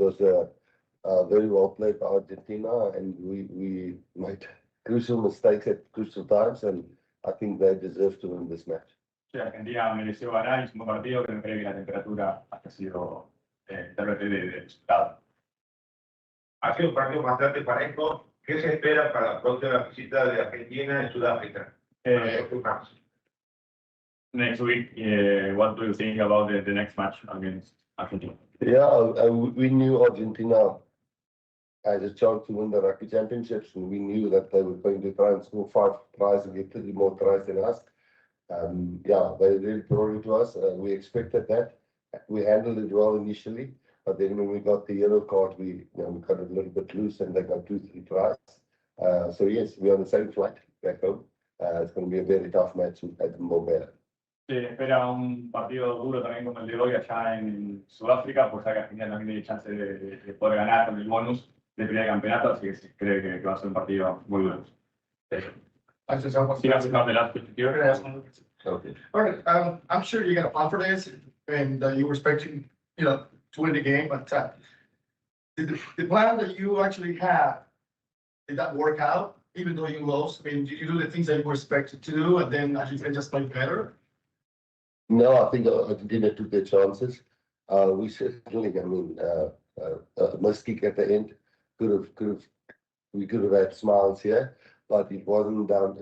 was very well played by Argentina, and we made crucial mistakes at crucial times, and I think they deserve to win this match. Sí, Argentina mereció ganar, hizo un buen partido, pero creo que la temperatura ha sido tal vez de resultado. Ha sido un partido bastante parejo. ¿Qué se espera para la próxima visita de Argentina en Sudáfrica? Next week, what do you think about the next match against Argentina? Yeah, we knew Argentina had a chance to win the rugby championships, and we knew that they were going to try and score 5 tries and get 30 more tries than us. Yeah, they really brought it to us. We expected that. We handled it well initially, but then when we got the yellow card, we got it a little bit loose, and they got 2-3 tries. So yes, we're on the same flight back home. It's going to be a very tough match at Mobile. Se espera un partido duro también como el de hoy allá en Sudáfrica, pues que Argentina también tiene chance de poder ganar con el bonus del primer campeonato, así que se cree que va a ser un partido muy duro. I just have one. Sí, gracias, Carlos. Okay. All right. I'm sure you got a plan for this, and you were expecting, to win the game. But the plan that you actually had, did that work out? Even though you lost, I mean, did you do the things that you were expected to do, and then as you said, just play better? No, I think Argentina took their chances. We certainly, I mean, a missed kick at the end we could have had smiles here, but it wasn't down.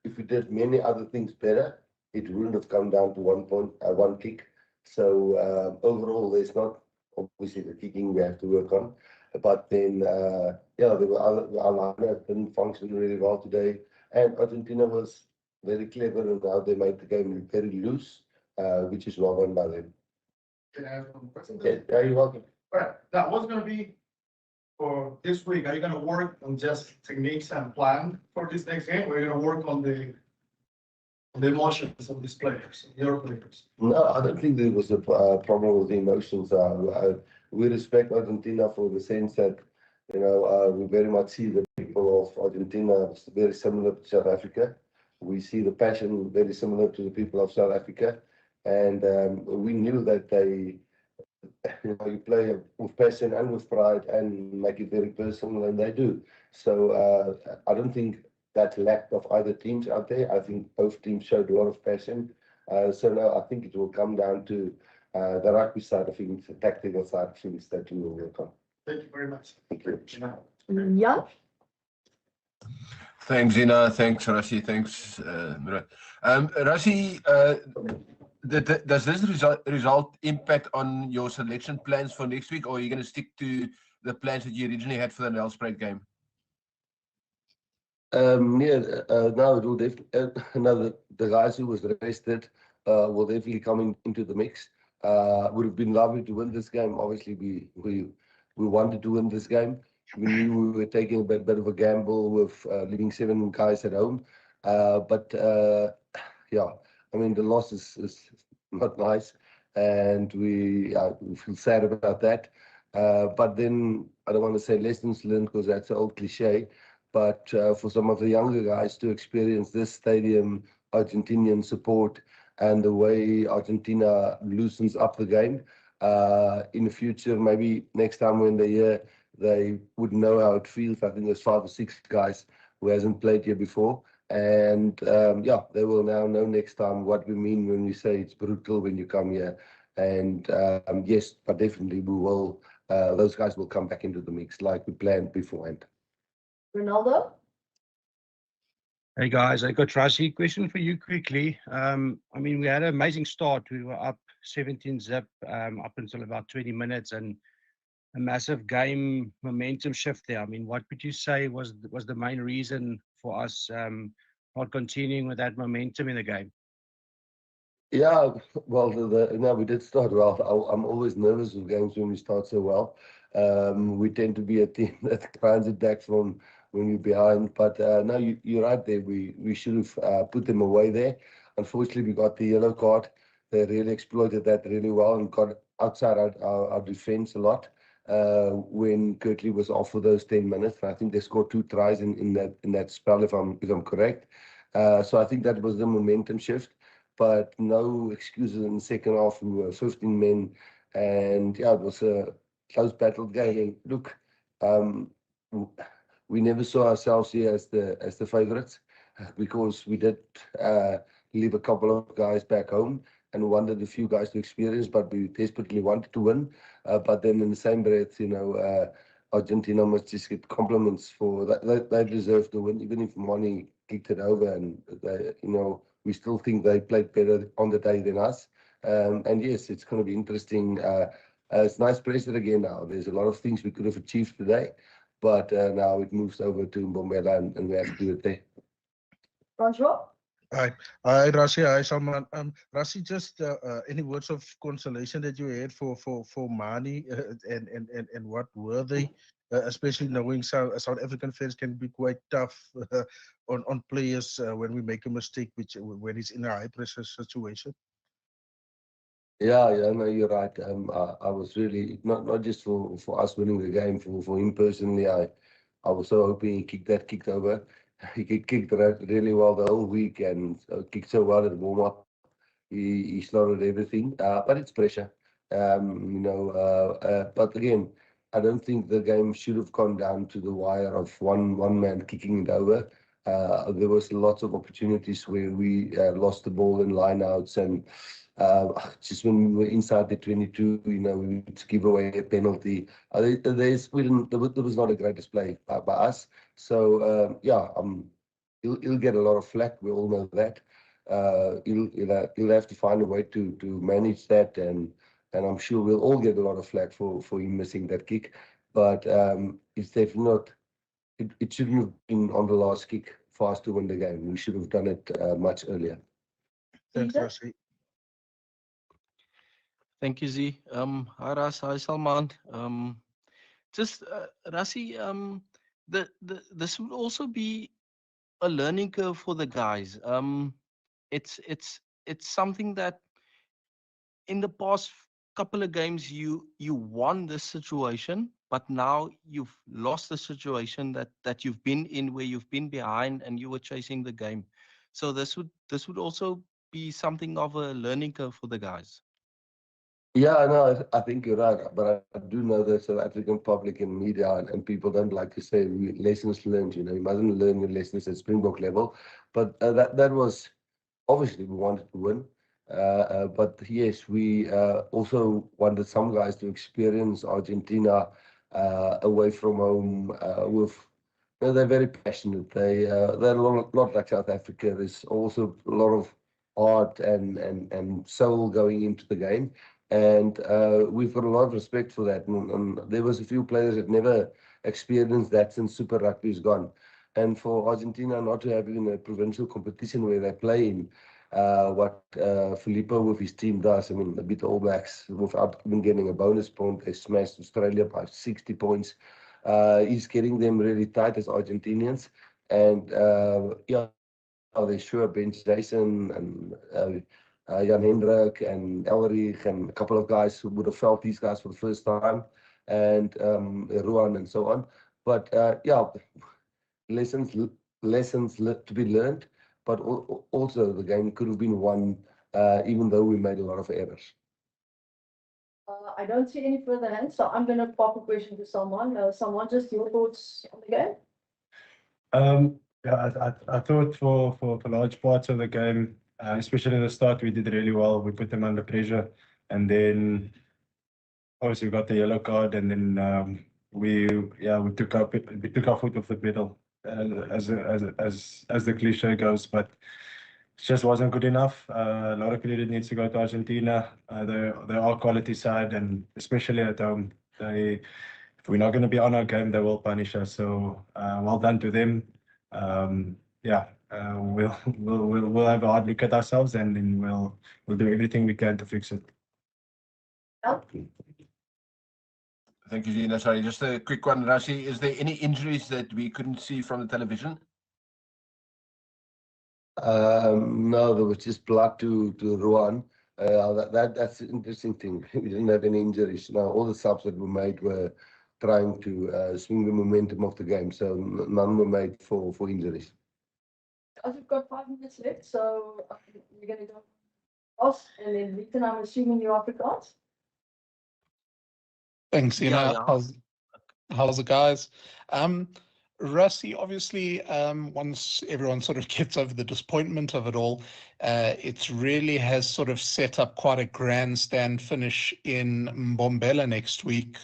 If we did many other things better, it wouldn't have come down to 1 kick. So overall, there's not obviously the kicking we have to work on, but then yeah, there were our lineup didn't function really well today, and Argentina was very clever in how they made the game very loose, which is well done by them. Can I ask one question? Yeah, you're welcome. All right. Now, what's going to be for this week? Are you going to work on just techniques and plan for this next game, or are you going to work on the emotions of these players, your players? No, I don't think there was a problem with the emotions. We respect Argentina for the sense that, we very much see the people of Argentina very similar to South Africa. We see the passion very similar to the people of South Africa. And we knew that you play with passion and with pride and make it very personal, and they do. So I don't think that lacked of either teams out there. I think both teams showed a lot of passion. So no, I think it will come down to the rugby side of things, the tactical side of things that we will work on. Thank you very much. Thank you. Yeah. Thanks, Zina. Thanks, Rassie. Thanks, Mira. Rassie, does this result impact on your selection plans for next week, or are you going to stick to the plans that you originally had for the Nelspruit game? No, it will definitely. The guys who was rested will definitely come into the mix. Would have been lovely to win this game. Obviously, we wanted to win this game. We knew we were taking a bit of a gamble with leaving 7 guys at home. But yeah, I mean, the loss is not nice, and we feel sad about that. But then I don't want to say lessons learned, because that's an old cliche. But for some of the younger guys to experience this stadium, Argentinian support, and the way Argentina loosens up the game in the future, maybe next time when they're here, they would know how it feels. I think there's 5 or 6 guys who hasn't played here before. And yeah, they will now know next time what we mean when we say it's brutal when you come here. And yes, but definitely we will. Those guys will come back into the mix like we planned beforehand. Ronaldo? Hey guys, I got Rassie. Question for you quickly. I mean, we had an amazing start. We were up 17-zip up until about 20 minutes, and a massive game momentum shift there. I mean, what would you say was the main reason for us not continuing with that momentum in the game? Yeah, well, no, we did start well. I'm always nervous with games when we start so well. We tend to be a team that tries to attack from when you're behind. But no, you're right there. We should have put them away there. Unfortunately, we got the yellow card. They really exploited that really well and got outside our defense a lot when Kirtley was off for those 10 minutes. And I think they scored 2 tries in that spell, if I'm correct. So I think that was the momentum shift. But no excuses in the second half. We were 15 men, and yeah, it was a close battle game. Look, w- we never saw ourselves here as the favourites because we did leave a couple of guys back home and wanted a few guys to experience, but we desperately wanted to win. But then in the same breath, Argentina must just get compliments for that. They deserve to win, even if Money kicked it over, and we still think they played better on the day than us. And yes, it's going to be interesting. It's nice pressure again now. There's a lot of things we could have achieved today, but now it moves over to Mbombela and we have to do it there. Francois? Hi, Rassi. Hi, Salman. Rassi, just any words of consolation that you had for Mani and what were they? Especially knowing South African fans can be quite tough on players when we make a mistake, when it's in a high pressure situation. Yeah, no, you're right. I was really not just for us winning the game, for him personally. I was so hoping he kicked over. He kicked really well the whole week and kicked so well at warm up. He slaughtered everything, but it's pressure. But again, I don't think the game should have gone down to the wire of one man kicking it over. There was lots of opportunities where we lost the ball in lineouts and just when we were inside the 22, we would give away a penalty. There was not a great display by us. So he'll get a lot of flack. We all know that. He'll have to find a way to manage that, and I'm sure we'll all get a lot of flack for him missing that kick. But it's definitely not. It shouldn't have been on the last kick for us to win the game. We should have done it much earlier. Thanks, Caesar? Rassi. Thank you, Z. Hi, Ras. Hi, Salman. Just Rasi, this would also be a learning curve for the guys. It's something that in the past couple of games you won this situation, but now you've lost the situation that you've been in, where you've been behind and you were chasing the game. So this would also be something of a learning curve for the guys. Yeah, no, I think you're right, but I do know that South African public and media and people don't like to say lessons learned. You mustn't learn your lessons at Springbok level. But that was obviously we wanted to win. But yes, we also wanted some guys to experience Argentina away from home with. They're very passionate. They're a lot like South Africa. There's also a lot of heart and soul going into the game. And we've got a lot of respect for that. And there was a few players that never experienced that since Super Rugby is gone. And for Argentina not to have even a provincial competition where they play in what Filippo with his team does, I mean, they beat the All Blacks without even getting a bonus point. They smashed Australia by 60 points. He's getting them really tight as Argentinians. And they sure bench Jason and Jan Hendrik and Elrich and a couple of guys who would have felt these guys for the first time, and Ruan and so on. But lessons to be learned, but also the game could have been won even though we made a lot of errors. I don't see any further hands, so I'm going to pop a question to someone. Someone, just your thoughts on the game? I thought for large parts of the game, especially in the start, we did really well. We put them under pressure, and then obviously we got the yellow card, and then we took our foot off the pedal, as the cliche goes, but it just wasn't good enough. A lot of credit needs to go to Argentina. They are quality side, and especially at home, if we're not going to be on our game, they will punish us. So well done to them. We'll have a hard look at ourselves, and then we'll do everything we can to fix it. Thank you, Gina. Sorry, just a quick one, Rashi. Is there any injuries that we couldn't see from the television? No, there was just blood to Ruan. That's the interesting thing. We didn't have any injuries. Now, all the subs that were made were trying to swing the momentum of the game, so none were made for injuries. As we've got 5 minutes left, so you're going to go us, and then Rita, I'm assuming you're Afrikaans. Thanks, Yeah, Ina. yeah. How's it, guys? Rusty, obviously, once everyone sort of gets over the disappointment of it all, it really has sort of set up quite a grandstand finish in Mbombela next week.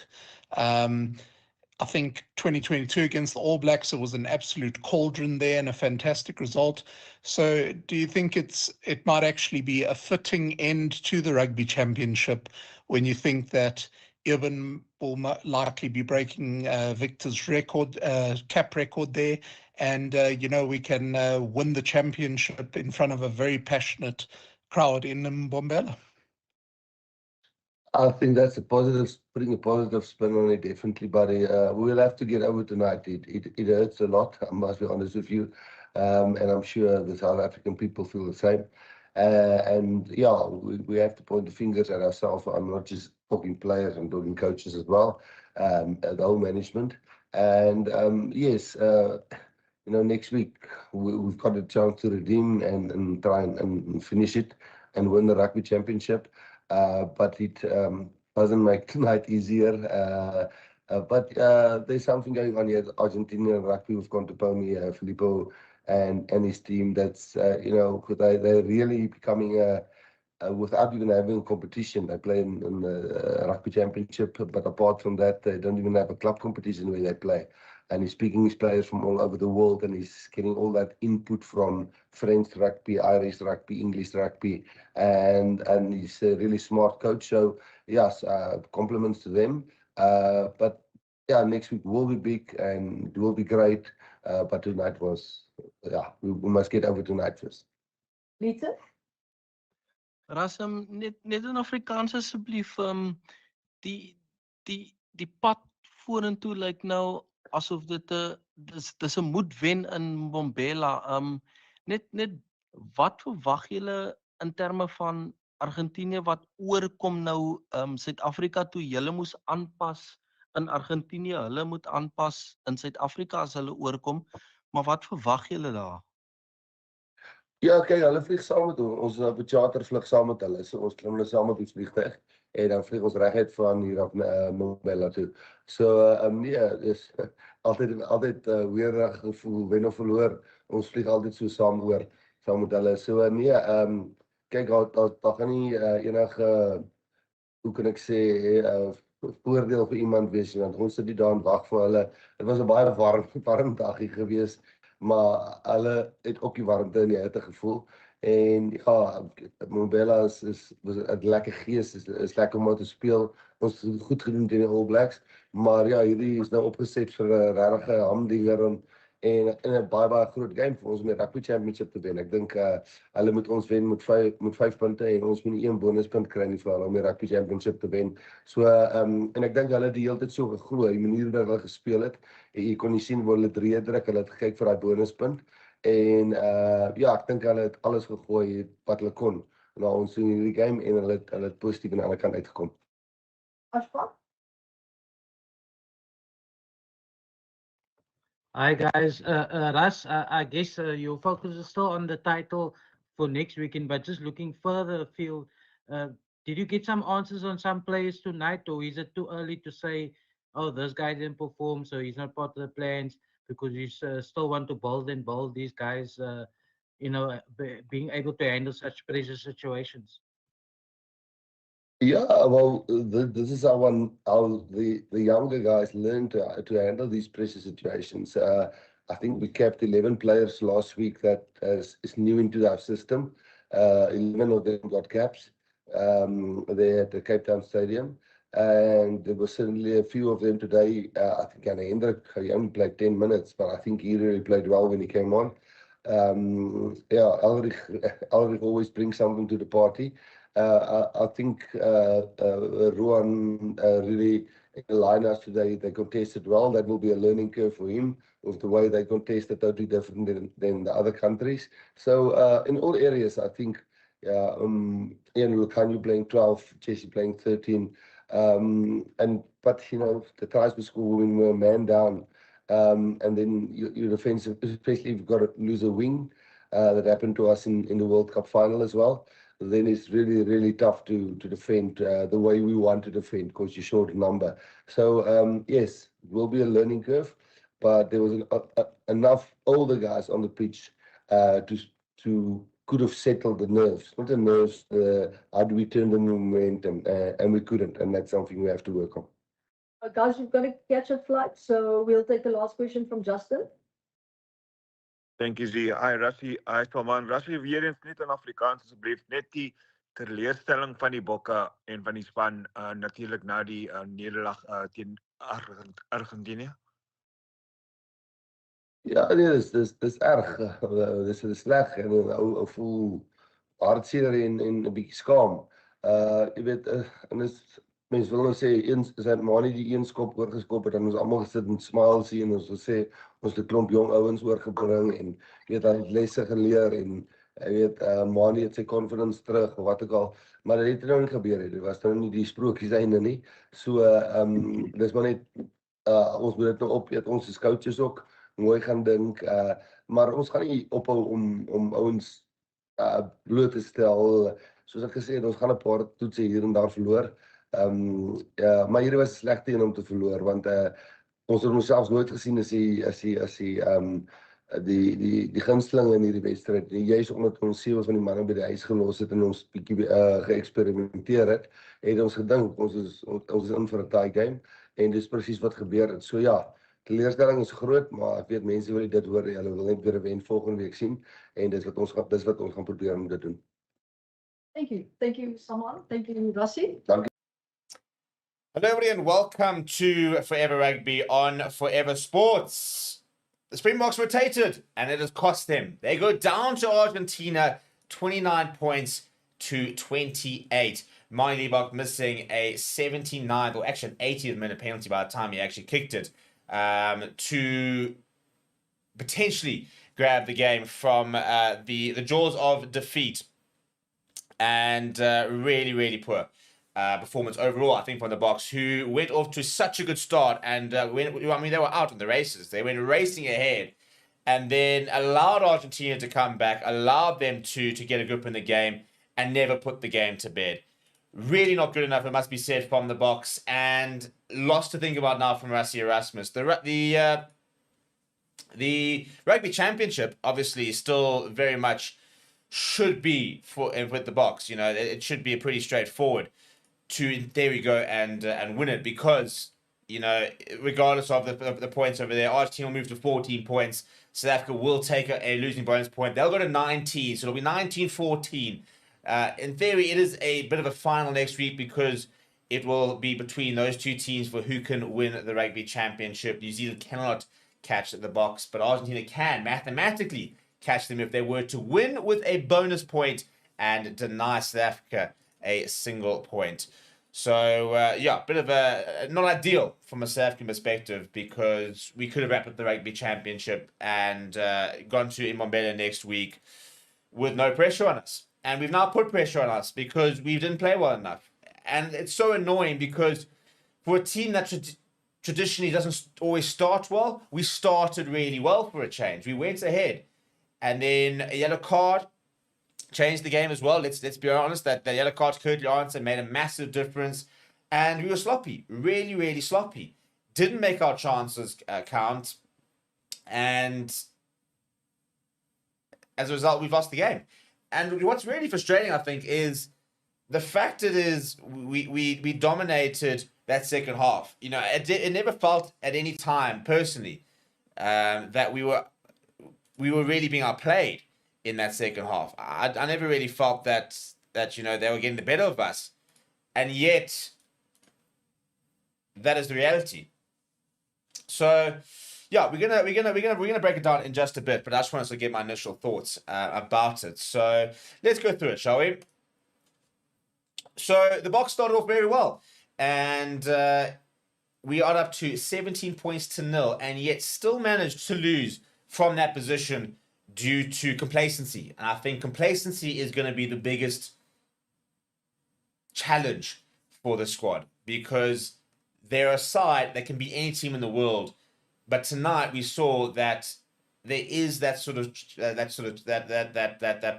I think 2022 against the All Blacks, it was an absolute cauldron there and a fantastic result. So do you think it might actually be a fitting end to the Rugby Championship when you think that Eben will likely be breaking Victor's record, cap record there, and we can win the championship in front of a very passionate crowd in Mbombela? I think that's putting a positive spin on it, definitely, buddy. We'll have to get over tonight. It hurts a lot, I must be honest with you. And I'm sure the South African people feel the same. And yeah, we have to point the fingers at ourselves. I'm not just talking players, I'm talking coaches as well, the whole management. And yes, next week we've got a chance to redeem and try and finish it and win the Rugby Championship. But it doesn't make tonight easier. But there's something going on here. Argentina rugby, we've gone to Pomi, Filippo and his team. That's, they're really becoming without even having a competition. They play in the Rugby Championship, but apart from that, they don't even have a club competition where they play. And he's speaking his players from all over the world, and he's getting all that input from French rugby, Irish rugby, English rugby, and he's a really smart coach. So yes, compliments to them. But yeah, next week will be big and it will be great. But tonight was, we must get over tonight first. Lisa? Rasam, net in Afrikaans asseblief, die pad vorentoe lyk nou asof dit dis 'n moedwen in Mbombela. Net wat verwag julle in terme van Argentinië wat oorkom nou Suid-Afrika toe julle moes aanpas in Argentinië, hulle moet aanpas in Suid-Afrika as hulle oorkom, maar wat verwag julle daar? Ja, kyk, hulle vlieg saam met ons. Ons is op 'n chartervlug saam met hulle. So ons klim hulle saam op die vliegtuig en dan vlieg ons reguit van hier af na Mbombela toe. So nee, dis altyd weerig gevoel, wen of verloor. Ons vlieg altyd so saam met hulle. So nee, kyk, daar gaan nie enige, hoe kan ek sê, voordeel vir iemand wees nie, want ons sit nie daar en wag vir hulle. Dit was 'n baie warm dagie gewees. Maar hulle het ook die warmte en die hitte gevoel. En ja, Mbombela was 'n lekker gees, is lekker om te speel. Ons het goed gedoen teen die All Blacks. Maar ja, hierdie is nou opgeset vir 'n regte hamdinger en 'n baie groot game vir ons om die Rugby Championship te wen. Ek dink hulle moet ons wen met 5 punte en ons moet nie 1 bonuspunt kry nie vir hulle om die Rugby Championship te wen. So en ek dink hulle het die hele tyd so geglo, die manier wat hulle gespeel het. Jy kon nie sien waar hulle drie druk, hulle het gekyk vir daai bonuspunt. En ek dink hulle het alles gegooi wat hulle kon na ons in hierdie game en hulle het positief aan die ander kant uitgekom. Ashfa? Hi guys, Russ, I guess your focus is still on the title for next weekend, but just looking further afield, did you get some answers on some players tonight, or is it too early to say, oh, this guy didn't perform, so he's not part of the plans, because you still want to build these guys, being able to handle such pressure situations? Yeah, well, this is how the younger guys learn to handle these pressure situations. I think we kept 11 players last week that is new into our system. 11 of them got caps there at the Cape Town Stadium. And there were certainly a few of them today. I think Anna Hendrik, he only played 10 minutes, but I think he really played well when he came on. Elrich always brings something to the party. I think Ruan really aligned us today. They contested well. That will be a learning curve for him with the way they contested, totally different than the other countries. So in all areas, I think Ian Lukanyu playing 12, Jesse playing 13. But the tries were scored when we were man down. And then your defensive, especially if you've got to lose a wing, that happened to us in the World Cup final as well. then it's really, really tough to defend the way we want to defend because you're short in number. So, yes, it will be a learning curve, but there was enough older guys on the pitch to could have settled the nerves. Not the nerves, how do we turn the momentum, and we couldn't, and that's something we have to work on. Guys, you've got to catch a flight, so we'll take the last question from Justin. Thank you, Zee. Hi, Rassie. Hi, Salman. Rassie, weer eens net in Afrikaans, asseblief. Net die teleurstelling van die Bokke en van die span, natuurlijk na die nederlaag teen Argentinië. Ja, nee, dis erg. Dis sleg en ou voel hartseer en 'n bietjie skaam. Jy weet, en mense wil nou sê eens is hy maar nie die een skop oorgeskop het en ons almal gesit en smile sien en ons wil sê ons het 'n klomp jong ouens oorgebring en jy weet hy het lesse geleer en jy weet Manie het sy confidence terug of wat ook al, maar dit het nou nie gebeur nie. Dit was nou nie die sprokies einde nie. So dis maar net ons moet dit nou opweet, ons is coaches ook mooi gaan dink, maar ons gaan nie ophou om ouens bloot te stel. Soos ek gesê het, ons gaan 'n paar toetse hier en daar verloor. Maar hierdie was sleg teen om te verloor want ons het onsself nooit gesien as die gunsteling in hierdie wedstryd. Juist omdat ons 7 van die manne by die huis gelos het en ons bietjie geëksperimenteer het, het ons gedink ons is in vir 'n tie game en dis presies wat gebeur het. So ja, teleurstelling is groot, maar ek weet mense wil dit hoor. Hulle wil net weer 'n wen volgende week sien en dis wat ons gaan probeer om dit doen. Thank you, Salman. Thank you, Rassie. Dankie. Hello, everybody, and welcome to Forever Rugby on Forever Sports. The Springboks rotated, and it has cost them. They go down to Argentina, 29 points to 28. Manie Libbok missing a 79th, or actually an 80th minute penalty by the time he actually kicked it, to potentially grab the game from the jaws of defeat. And really, really poor performance overall, I think, from the Boks, who went off to such a good start. And they were out in the races. They went racing ahead and then allowed Argentina to come back, allowed them to get a grip in the game and never put the game to bed. Really not good enough, it must be said, from the Boks. And lots to think about now from Rassie Erasmus. The Rugby Championship, obviously, still very much should be with the Boks. You know, it should be pretty straightforward to, in theory, go and win it because, you know, regardless of the points over there, Argentina will move to 14 points. South Africa will take a losing bonus point. They'll go to 19, so it'll be 19-14. In theory, it is a bit of a final next week because it will be between those two teams for who can win the Rugby Championship. New Zealand cannot catch the Boks, but Argentina can mathematically catch them if they were to win with a bonus point and deny South Africa a single point. So, yeah, bit of a not ideal from a South African perspective because we could have wrapped up the Rugby Championship and gone to Mbombela next week with no pressure on us. And we've now put pressure on us because we didn't play well enough. And it's so annoying because for a team that traditionally doesn't always start well, we started really well for a change. We went ahead. And then a yellow card changed the game as well. Let's be honest, that the yellow card to Kurt Janssen made a massive difference. And we were sloppy, really, really sloppy. Didn't make our chances count. And as a result, we've lost the game. And what's really frustrating, I think, is the fact we dominated that second half. You know, it never felt at any time, personally, that we were really being outplayed in that second half. I never really felt that you know they were getting the better of us, and yet that is the reality. So, yeah, we're gonna break it down in just a bit, but I just wanted to get my initial thoughts about it. So let's go through it, shall we? So the Boks started off very well, and we are up to 17 points to 0, and yet still managed to lose from that position due to complacency. And I think complacency is going to be the biggest challenge for the squad because they're a side that can be any team in the world. But tonight we saw that there is that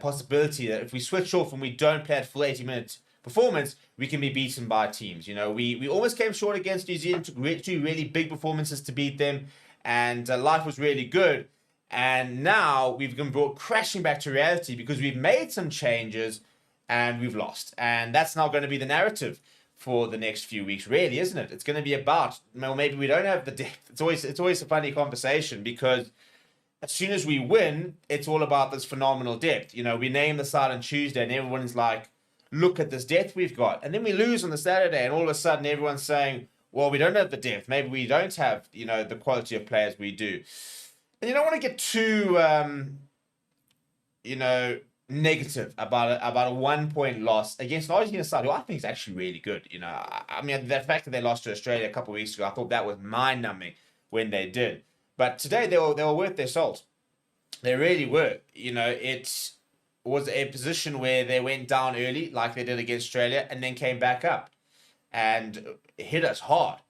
possibility that if we switch off and we don't play at full 80-minute performance, we can be beaten by teams. We almost came short against New Zealand, took two really big performances to beat them, and life was really good. And now we've been brought crashing back to reality because we've made some changes and we've lost. And that's now going to be the narrative for the next few weeks, really, isn't it? It's going to be about, well, maybe we don't have the depth. It's always a funny conversation because as soon as we win, it's all about this phenomenal depth. We name the side on Tuesday and everyone's like, look at this depth we've got. And then we lose on the Saturday and all of a sudden everyone's saying, well, we don't have the depth. Maybe we don't have, the quality of players we do. And you don't want to get too, negative about a 1 point loss against an Argentina side who I think is actually really good. I mean, the fact that they lost to Australia a couple of weeks ago, I thought that was mind-numbing when they did. But today they were worth their salt. They really were. It was a position where they went down early, like they did against Australia, and then came back up and hit us hard.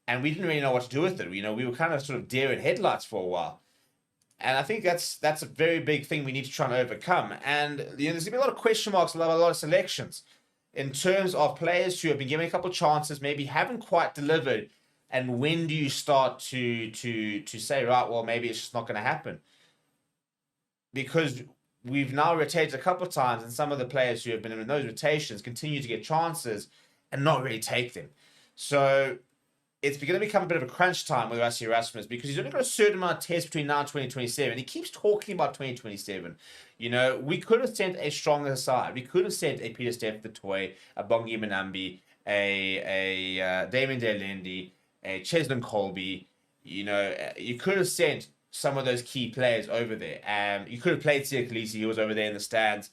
And we didn't really know what to do with it. We were kind of sort of deer in headlights for a while. And I think that's a very big thing we need to try and overcome. And there's going to be a lot of question marks, a lot of selections in terms of players who have been given a couple of chances, maybe haven't quite delivered. And when do you start to say, right, well, maybe it's just not going to happen? Because we've now rotated a couple of times, and some of the players who have been in those rotations continue to get chances and not really take them. So it's going to become a bit of a crunch time with Rassie Erasmus because he's only got a certain amount of tests between now and 2027. He keeps talking about 2027. We could have sent a stronger side. We could have sent a Peter Steph Toy, a Bongi Manambi, a Damien Delendi, a Cheslin Colby. You could have sent some of those key players over there. You could have played Sia Khaleesi, he was over there in the stands.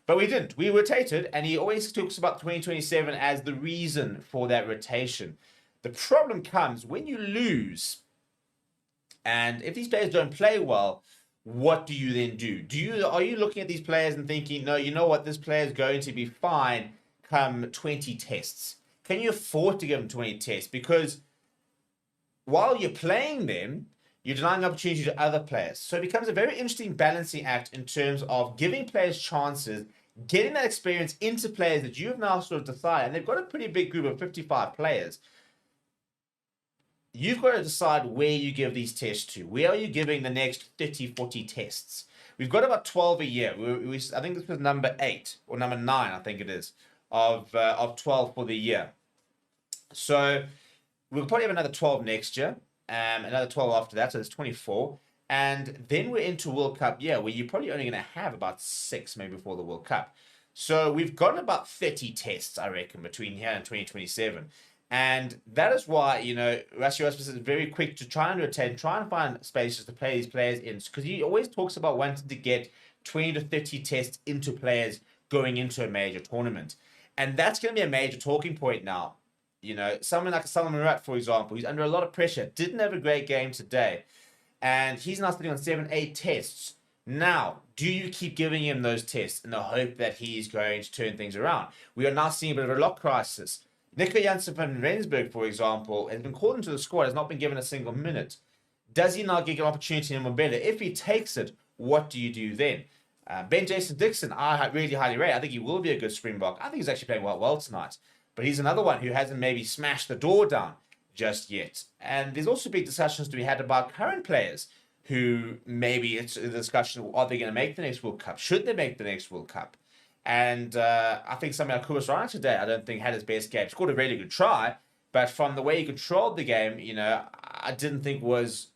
But we didn't. We rotated, and he always talks about 2027 as the reason for that rotation. The problem comes when you lose, and if these players don't play well, what do you then do? Are you looking at these players and thinking, no, you know what, this player is going to be fine come 20 tests? Can you afford to give them 20 tests? Because while you're playing them, you're denying opportunity to other players. So it becomes a very interesting balancing act in terms of giving players chances, getting that experience into players that you have now sort of decided, and they've got a pretty big group of 55 players. You've got to decide where you give these tests to. Where are you giving the next 30, 40 tests? We've got about 12 a year. I think this was number 8 or number 9, I think it is, of 12 for the year. So we'll probably have another 12 next year, another 12 after that, so it's 24. And then we're into World Cup year, where you're probably only going to have about 6 maybe before the World Cup. So we've got about 30 tests, I reckon, between here and 2027. And that is why, Rassie Erasmus is very quick to try and rotate, try and find spaces to play these players in. Because he always talks about wanting to get 20 to 30 tests into players going into a major tournament. And that's going to be a major talking point now. Someone like Salman Murat, for example, who's under a lot of pressure, didn't have a great game today. And he's now sitting on 7, 8 tests. Now, do you keep giving him those tests in the hope that he's going to turn things around? We are now seeing a bit of a lock crisis. Nico Janssen van Rensburg, for example, has been called into the squad, has not been given a single minute. Does he now get an opportunity in Mobile? If he takes it, what do you do then? Ben Jason Dixon, I really highly rate. I think he will be a good Springbok. I think he's actually playing well tonight. But he's another one who hasn't maybe smashed the door down just yet. And there's also big discussions to be had about current players who maybe it's a discussion, are they going to make the next World Cup? Should they make the next World Cup? And I think something like Pumas Ryan today, I don't think had his best game. Scored a really good try, but from the way he controlled the game, I didn't think was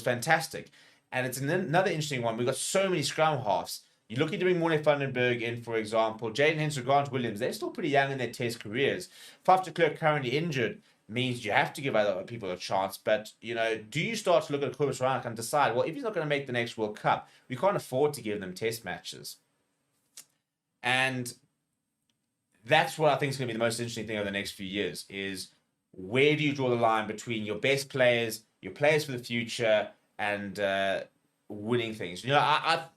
fantastic. And it's another interesting one. We've got so many scrum halves. You're looking to bring Morne Vandenberg in, for example. Jaden Hensel, Grant Williams, they're still pretty young in their test careers. Faf de Klerk currently injured means you have to give other people a chance. But, do you start to look at Pumas Ryan and decide, well, if he's not going to make the next World Cup, we can't afford to give them test matches. And that's what I think is going to be the most interesting thing over the next few years is where do you draw the line between your best players, your players for the future, and winning things.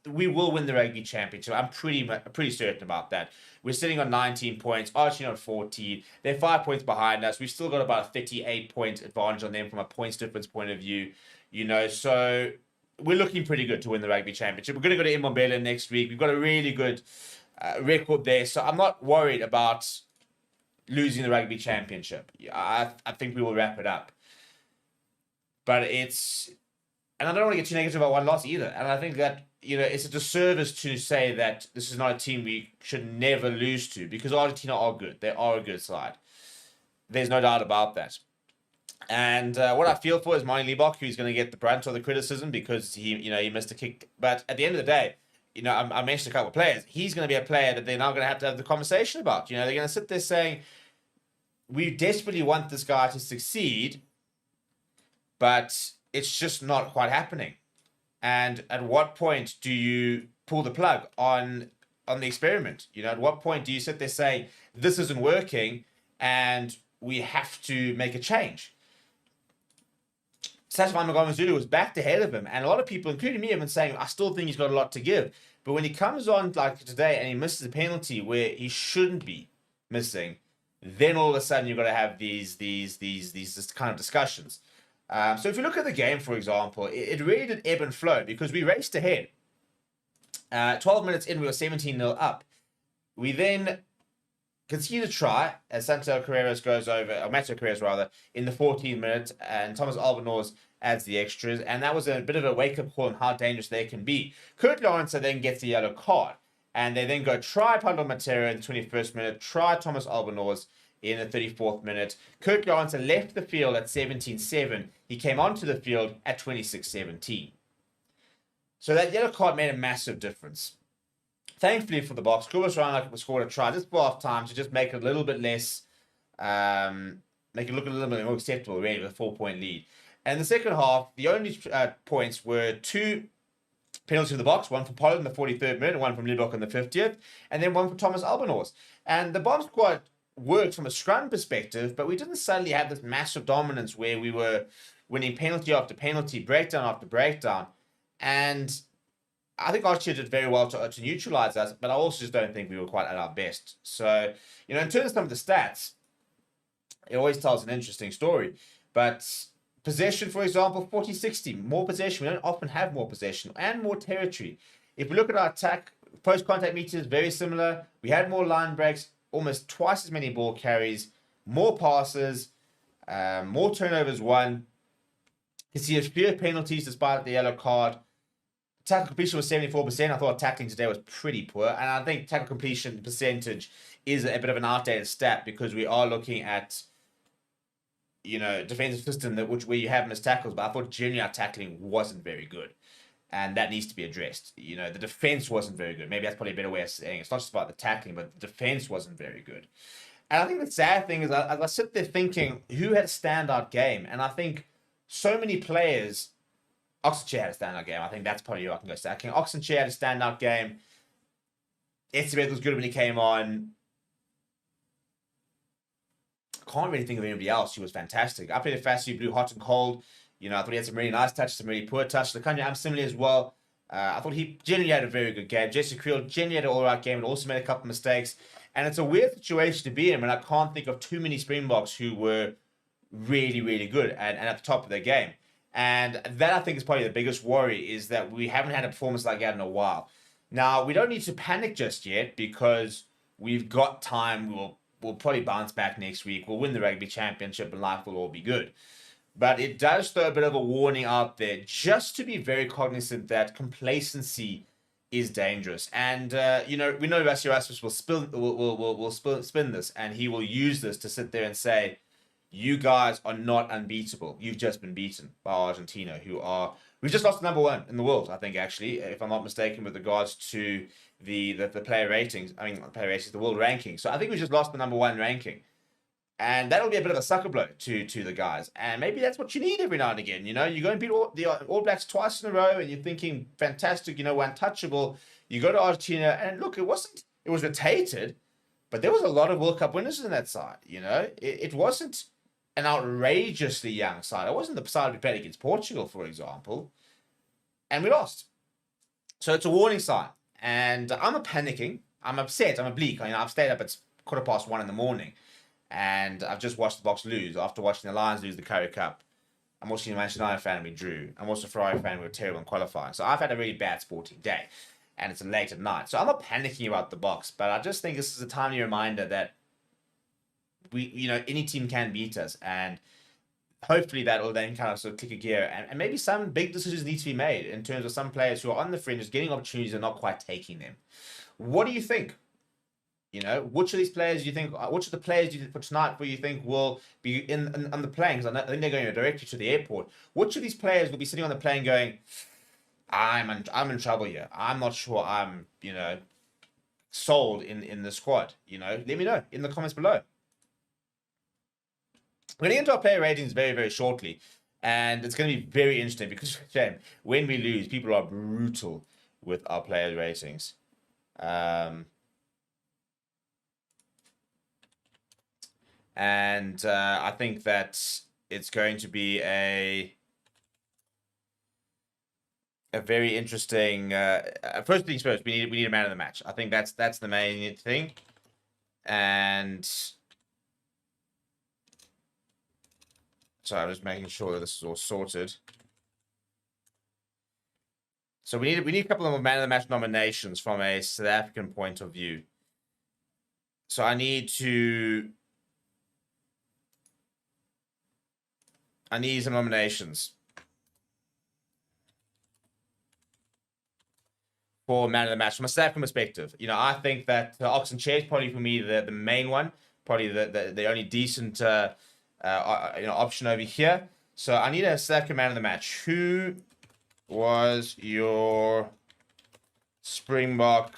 We will win the rugby championship. I'm pretty certain about that. We're sitting on 19 points, Argentina on 14. They're 5 points behind us. We've still got about a 38-point advantage on them from a points difference point of view. So we're looking pretty good to win the Rugby Championship. We're going to go to Mbombela next week. We've got a really good record there. So I'm not worried about losing the Rugby Championship. I think we will wrap it up. But and I don't want to get too negative about one loss either. And I think that, it's a disservice to say that this is not a team we should never lose to, because Argentina are good. They are a good side. There's no doubt about that. And what I feel for is Mani Liebach, who's going to get the brunt of the criticism because he missed a kick. But at the end of the day, I mentioned a couple of players. He's going to be a player that they're now going to have the conversation about. They're going to sit there saying, we desperately want this guy to succeed, but it's just not quite happening. And at what point do you pull the plug on the experiment? At what point do you sit there and say, this isn't working and we have to make a change? Sasha Zulu was backed ahead of him, and a lot of people, including me, have been saying, I still think he's got a lot to give. But when he comes on like today and he misses a penalty where he shouldn't be missing, then all of a sudden you've got to have these kind of discussions. So if you look at the game, for example, it really did ebb and flow because we raced ahead. 12 minutes in, we were 17-0 up. We then conceded a try as Santiago Carreras goes over, or Mateo Carreras rather, in the 14th minute, and Thomas Albanese adds the extras, and that was a bit of a wake-up call on how dangerous they can be. Kurt Lawrence then gets the yellow card, and they then go try Pablo Matera in the 21st minute, try Thomas Albanese in the 34th minute. Kurt Lawrence left the field at 17-7. He came onto the field at 26-17. So that yellow card made a massive difference. Thankfully for the Boks, Kubas Reinach scored a try just before half time to just make it a little bit less, make it look a little bit more acceptable, really, with a 4-point lead. And in the second half, the only points were 2 penalties for the Boks, one for Pollard in the 43rd minute, one from Liebach in the 50th, and then one for Thomas Albanese. And the Bomb squad worked from a scrum perspective, but we didn't suddenly have this massive dominance where we were winning penalty after penalty, breakdown after breakdown. And I think Argentina did very well to neutralize us, but I also just don't think we were quite at our best. So, in terms of some of the stats, it always tells an interesting story. But possession, for example, 40-60, more possession. We don't often have more possession and more territory. If we look at our attack, post-contact meters, very similar. We had more line breaks, almost twice as many ball carries, more passes, more turnovers won. You see a few penalties despite the yellow card. Tackle completion was 74%. I thought tackling today was pretty poor. And I think tackle completion percentage is a bit of an outdated stat because we are looking at, defensive system where you have missed tackles. But I thought generally our tackling wasn't very good. And that needs to be addressed. The defense wasn't very good. Maybe that's probably a better way of saying it. It's not just about the tackling, but the defense wasn't very good. And I think the sad thing is I sit there thinking, who had a standout game? And I think so many players... Oxenchair had a standout game. I think that's probably who I can go stacking. Oxenchair had a standout game. Estevez was good when he came on. Can't really think of anybody else who was fantastic. I played a fast, blew hot and cold. I thought he had some really nice touches, some really poor touches. Lekanya Am similarly as well. I thought he generally had a very good game. Jesse Creel generally had an all-right game and also made a couple of mistakes. And it's a weird situation to be in, and I can't think of too many Springboks who were really, really good and at the top of their game. And that, I think, is probably the biggest worry, is that we haven't had a performance like that in a while. Now, we don't need to panic just yet because we've got time. We'll probably bounce back next week. We'll win the Rugby Championship and life will all be good. But it does throw a bit of a warning out there, just to be very cognizant that complacency is dangerous. And, we know Rassi Erasmus will spin this, and he will use this to sit there and say, you guys are not unbeatable. You've just been beaten by Argentina, we've just lost number 1 in the world, I think, actually, if I'm not mistaken, with regards to the player ratings. I mean, not player ratings, the world ranking. So I think we just lost the number 1 ranking. And that'll be a bit of a sucker blow to the guys. And maybe that's what you need every now and again. You go and beat the All Blacks twice in a row and you're thinking, fantastic, we're untouchable. You go to Argentina and look, it was rotated, but there was a lot of World Cup winners in that side. It wasn't an outrageously young side. It wasn't the side we played against Portugal, for example. And we lost. So it's a warning sign. And I'm panicking. I'm upset. I'm bleak. I've stayed up at 1:15 in the morning. And I've just watched the Boks lose after watching the Lions lose the Currie Cup. I'm also a Manchester United fan and we drew. I'm also a Ferrari fan and we were terrible in qualifying. So I've had a really bad sporting day. And it's late at night. So I'm not panicking about the box, but I just think this is a timely reminder that any team can beat us. And hopefully that will then kind of sort of click a gear. And maybe some big decisions need to be made in terms of some players who are on the fringes, getting opportunities and not quite taking them. What do you think? Which of these players do you think, which of the players do you think for tonight where you think will be on the plane? Because I think they're going directly to the airport. Which of these players will be sitting on the plane going, I'm in trouble here. I'm not sure I'm, sold in the squad. Let me know in the comments below. We're going to get into our player ratings very, very shortly. And it's going to be very interesting because, shame, when we lose, people are brutal with our player ratings. And I think that it's going to be a very interesting. First things first, we need a man of the match. I think that's the main thing. And so I'm just making sure that this is all sorted. So we need a couple of man of the match nominations from a South African point of view. So I need some nominations for man of the match from a South African perspective. I think that Ox and Chair is probably for me the main one, probably the only decent option over here. So I need a South African man of the match. Who was your Springbok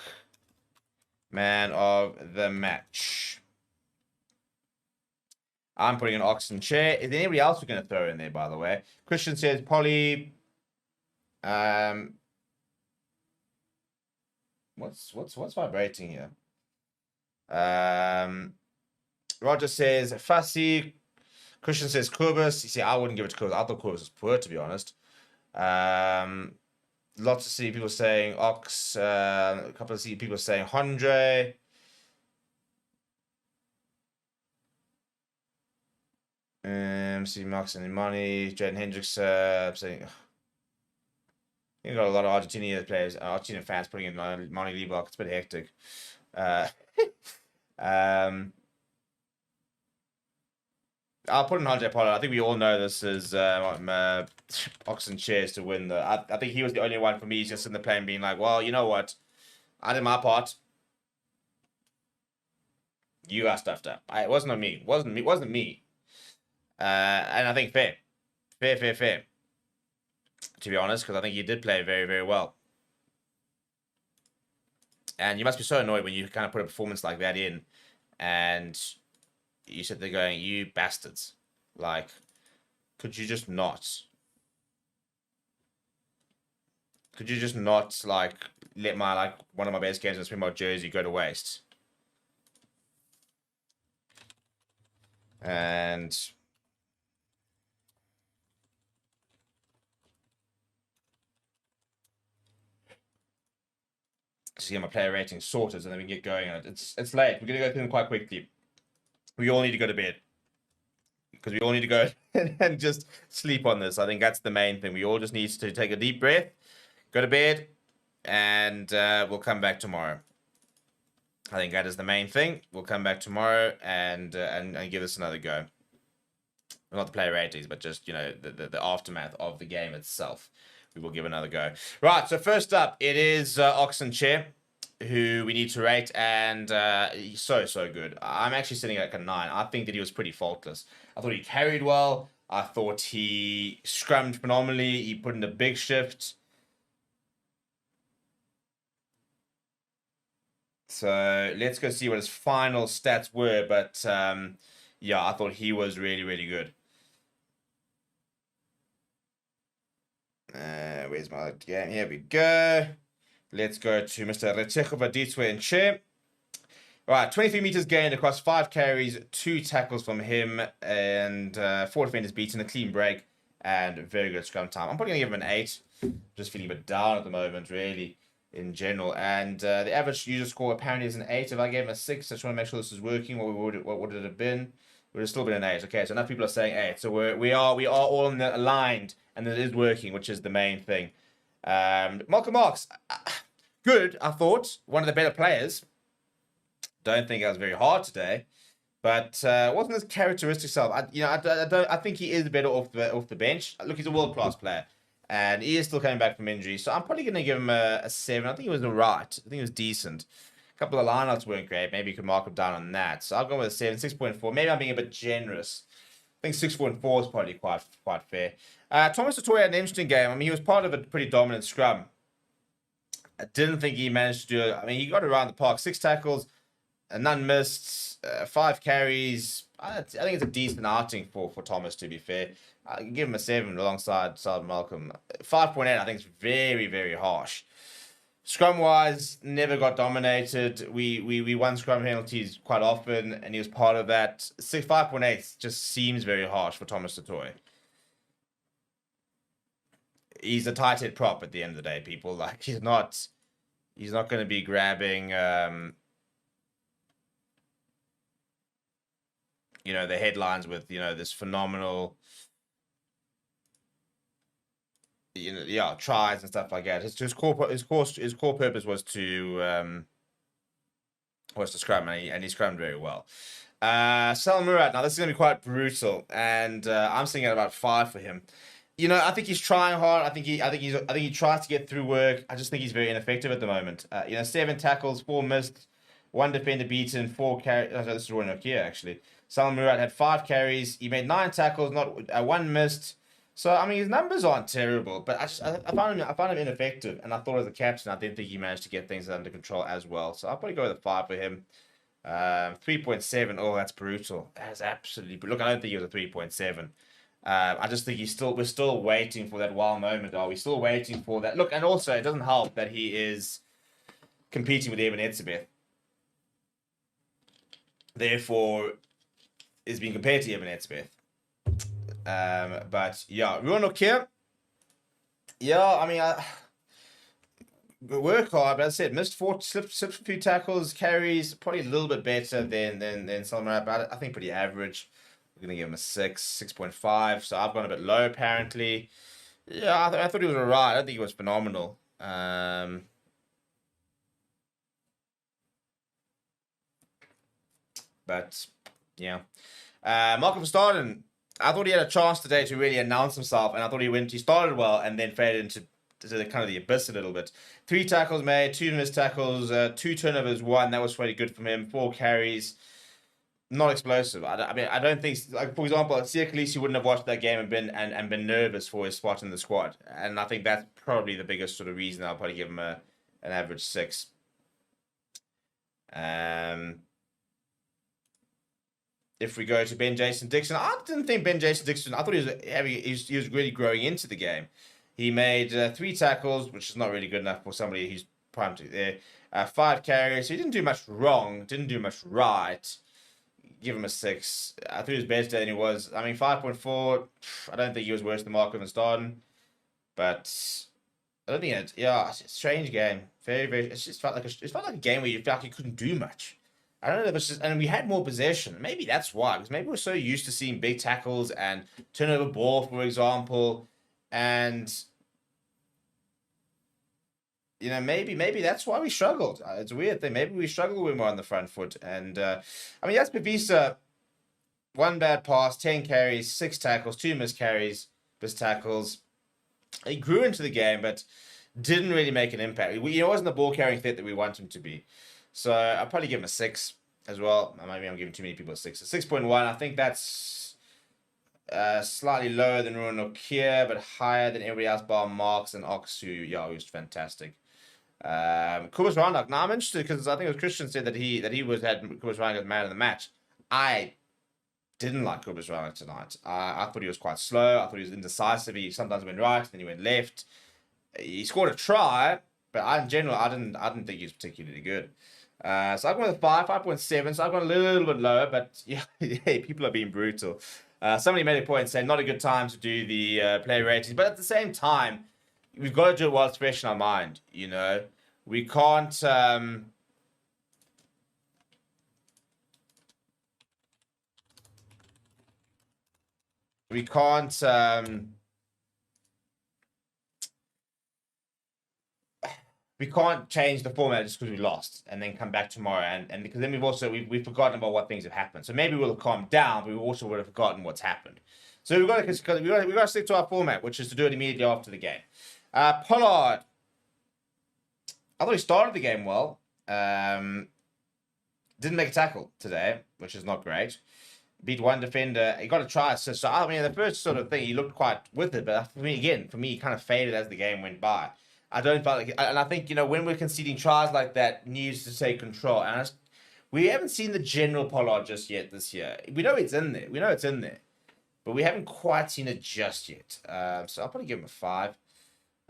man of the match? I'm putting an Ox and Chair. Is there anybody else we're going to throw in there, by the way? Christian says Polly. What's vibrating here? Roger says Fassi. Christian says Kubus. You see, I wouldn't give it to Kubus. I thought Kubus was poor, to be honest. Lots of people saying Ox. A couple of people saying Hondre. See Max and Imani, Jaden Hendricks saying you got a lot of Argentina players, Argentina fans putting in Monty Liebach. It's a bit hectic. I'll put in Andre Pollard. I think we all know this is Ox and Chairs to win. I think he was the only one for me just in the plane being like, well, you know what? I did my part. You got stuffed up. It wasn't on me. Wasn't me. And I think fair. To be honest, because I think you did play very, very well. And you must be so annoyed when you kind of put a performance like that in and you sit there going, you bastards. Like, could you just not? Could you just not, like, let my, one of my best games in the Springbok jersey go to waste? And just get my player rating sorted and then we can get going. It's late. We're going to go through them quite quickly. We all need to go to bed. Because we all need to go and just sleep on this. I think that's the main thing. We all just need to take a deep breath, go to bed, and we'll come back tomorrow. I think that is the main thing. We'll come back tomorrow and give this another go. Well, not the player ratings, but just, the aftermath of the game itself. We will give another go. Right, so first up, it is Ox and Chair, who we need to rate, and he's so good. I'm actually sitting at a 9. I think that he was pretty faultless. I thought he carried well. I thought he scrummed phenomenally. He put in a big shift. So let's go see what his final stats were. But yeah, I thought he was really, really good. Where's my game? Here we go. Let's go to Mr. Reteko Vaditswe in Chair. Right, 23 meters gained across 5 carries, 2 tackles from him, and 4 defenders beaten, a clean break, and very good scrum time. I'm probably going to give him an 8. Just feeling a bit down at the moment, really, in general. And the average user score apparently is an 8. If I gave him a 6, I just want to make sure this is working. What would it have been? Would have still been an 8. Okay, so enough people are saying 8. So we are all aligned, and it is working, which is the main thing. Malcolm Marks, good, I thought. One of the better players. Don't think that was very hard today, but wasn't his characteristic self. I think he is better off the bench. Look, he's a world-class player, and he is still coming back from injury. So I'm probably going to give him a 7. I think he was alright. I think he was decent. A couple of lineouts weren't great. Maybe you could mark him down on that. So I'll go with a 7, 6.4. Maybe I'm being a bit generous. I think 6.4 is probably quite fair. Thomas du Toit had an interesting game. I mean, he was part of a pretty dominant scrum. I didn't think he managed to do it. I mean, he got around the park. 6 tackles, none missed, 5 carries. I think it's a decent outing for Thomas, to be fair. I can give him a 7 alongside Malcolm. 5.8, I think, is very, very harsh. Scrum-wise, never got dominated. We won scrum penalties quite often, and he was part of that. 5.8 just seems very harsh for Thomas du Toit. He's a tight head prop at the end of the day, people. Like, he's not going to be grabbing, the headlines with, this phenomenal, tries and stuff like that. His core purpose was to scrum, and he scrummed very well. Salam Murat, now this is going to be quite brutal, and I'm sitting at about 5 for him. I think he's trying hard. I think he tries to get through work. I just think he's very ineffective at the moment. 7 tackles, 4 missed, 1 defender beaten, 4 carries. This is Roy Nokia, actually. Salam Murat had 5 carries. He made 9 tackles, not 1 missed. So I mean, his numbers aren't terrible, but I found him ineffective, and I thought as a captain, I didn't think he managed to get things under control as well. So I'll probably go with a 5 for him. 3.7. Oh, that's brutal. That's absolutely brutal. Look, I don't think he was a 3.7. I just think we're still waiting for that wow moment. Are we still waiting for that? Look, and also it doesn't help that he is competing with Eben Etzebeth. Therefore, is being compared to Eben Etzebeth. But yeah, Ronald here. Yeah, I mean, work hard, but as I said, missed 4, slipped a few tackles, carries, probably a little bit better than Salman, but I think pretty average. We're gonna give him a 6.5. So I've gone a bit low apparently. Yeah, I thought he was alright. I don't think he was phenomenal. But yeah, Malcolm Verstappen. I thought he had a chance today to really announce himself, and I thought he started well and then faded into the kind of the abyss a little bit. 3 tackles made, 2 missed tackles, 2 turnovers, 1. That was pretty good from him. 4 carries. Not explosive. I don't think, like, for example, Siakalisi wouldn't have watched that game and been nervous for his spot in the squad, and I think that's probably the biggest sort of reason I'll probably give him an average 6. If we go to Ben Jason Dixon, I didn't think Ben Jason Dixon. I thought he was really growing into the game. He made 3 tackles, which is not really good enough for somebody who's primed to there. 5 carries. So he didn't do much wrong. Didn't do much right. Give him a 6. I thought he was better than he was. I mean, 5.4. I don't think he was worse than Marco van Staden, but I don't think it's a strange game. Very, very. It just felt like a game where you felt like you couldn't do much. I don't know. It was just, and we had more possession. Maybe that's why, because maybe we're so used to seeing big tackles and turnover ball, for example, and maybe that's why we struggled. It's a weird thing. Maybe we struggled when we're on the front foot. And I mean, that's Pavisa. 1 bad pass, 10 carries, 6 tackles, 2 missed carries, missed tackles. He grew into the game, but didn't really make an impact. He wasn't the ball carrying threat that we want him to be. So I'll probably give him a 6 as well. Maybe I'm giving too many people a 6. A 6.1. I think that's slightly lower than Ruan Nokia, but higher than everybody else bar Marks and Ox, who was fantastic. Kubus Randak. Now I'm interested because I think it was Christian said that he had Kubus Randak as man of the match. I didn't like Kubus Randak tonight. I thought he was quite slow. I thought he was indecisive. He sometimes went right, then he went left. He scored a try, but in general, I didn't think he was particularly good. So I've gone with 5.7. So I've gone a little bit lower, but yeah, people are being brutal. Somebody made a point saying not a good time to do the player ratings, but at the same time, we've got to do it while it's fresh in our mind. We can't. we can't change the format just because we lost and then come back tomorrow and because then we've forgotten about what things have happened. So maybe we'll have calmed down, but we also would have forgotten what's happened. So we've got to stick to our format, which is to do it immediately after the game. Pollard, I thought he started the game well. Didn't make a tackle today, which is not great. Beat one defender. He got a try assist. So I mean, the first sort of thing, he looked quite with it, but for me, he kind of faded as the game went by. I don't feel like, and I think, you know, when we're conceding tries like that, needs to take control. And we haven't seen the general Pollard just yet this year. We know it's in there. We know it's in there, but we haven't quite seen it just yet. So I'll probably give him a 5.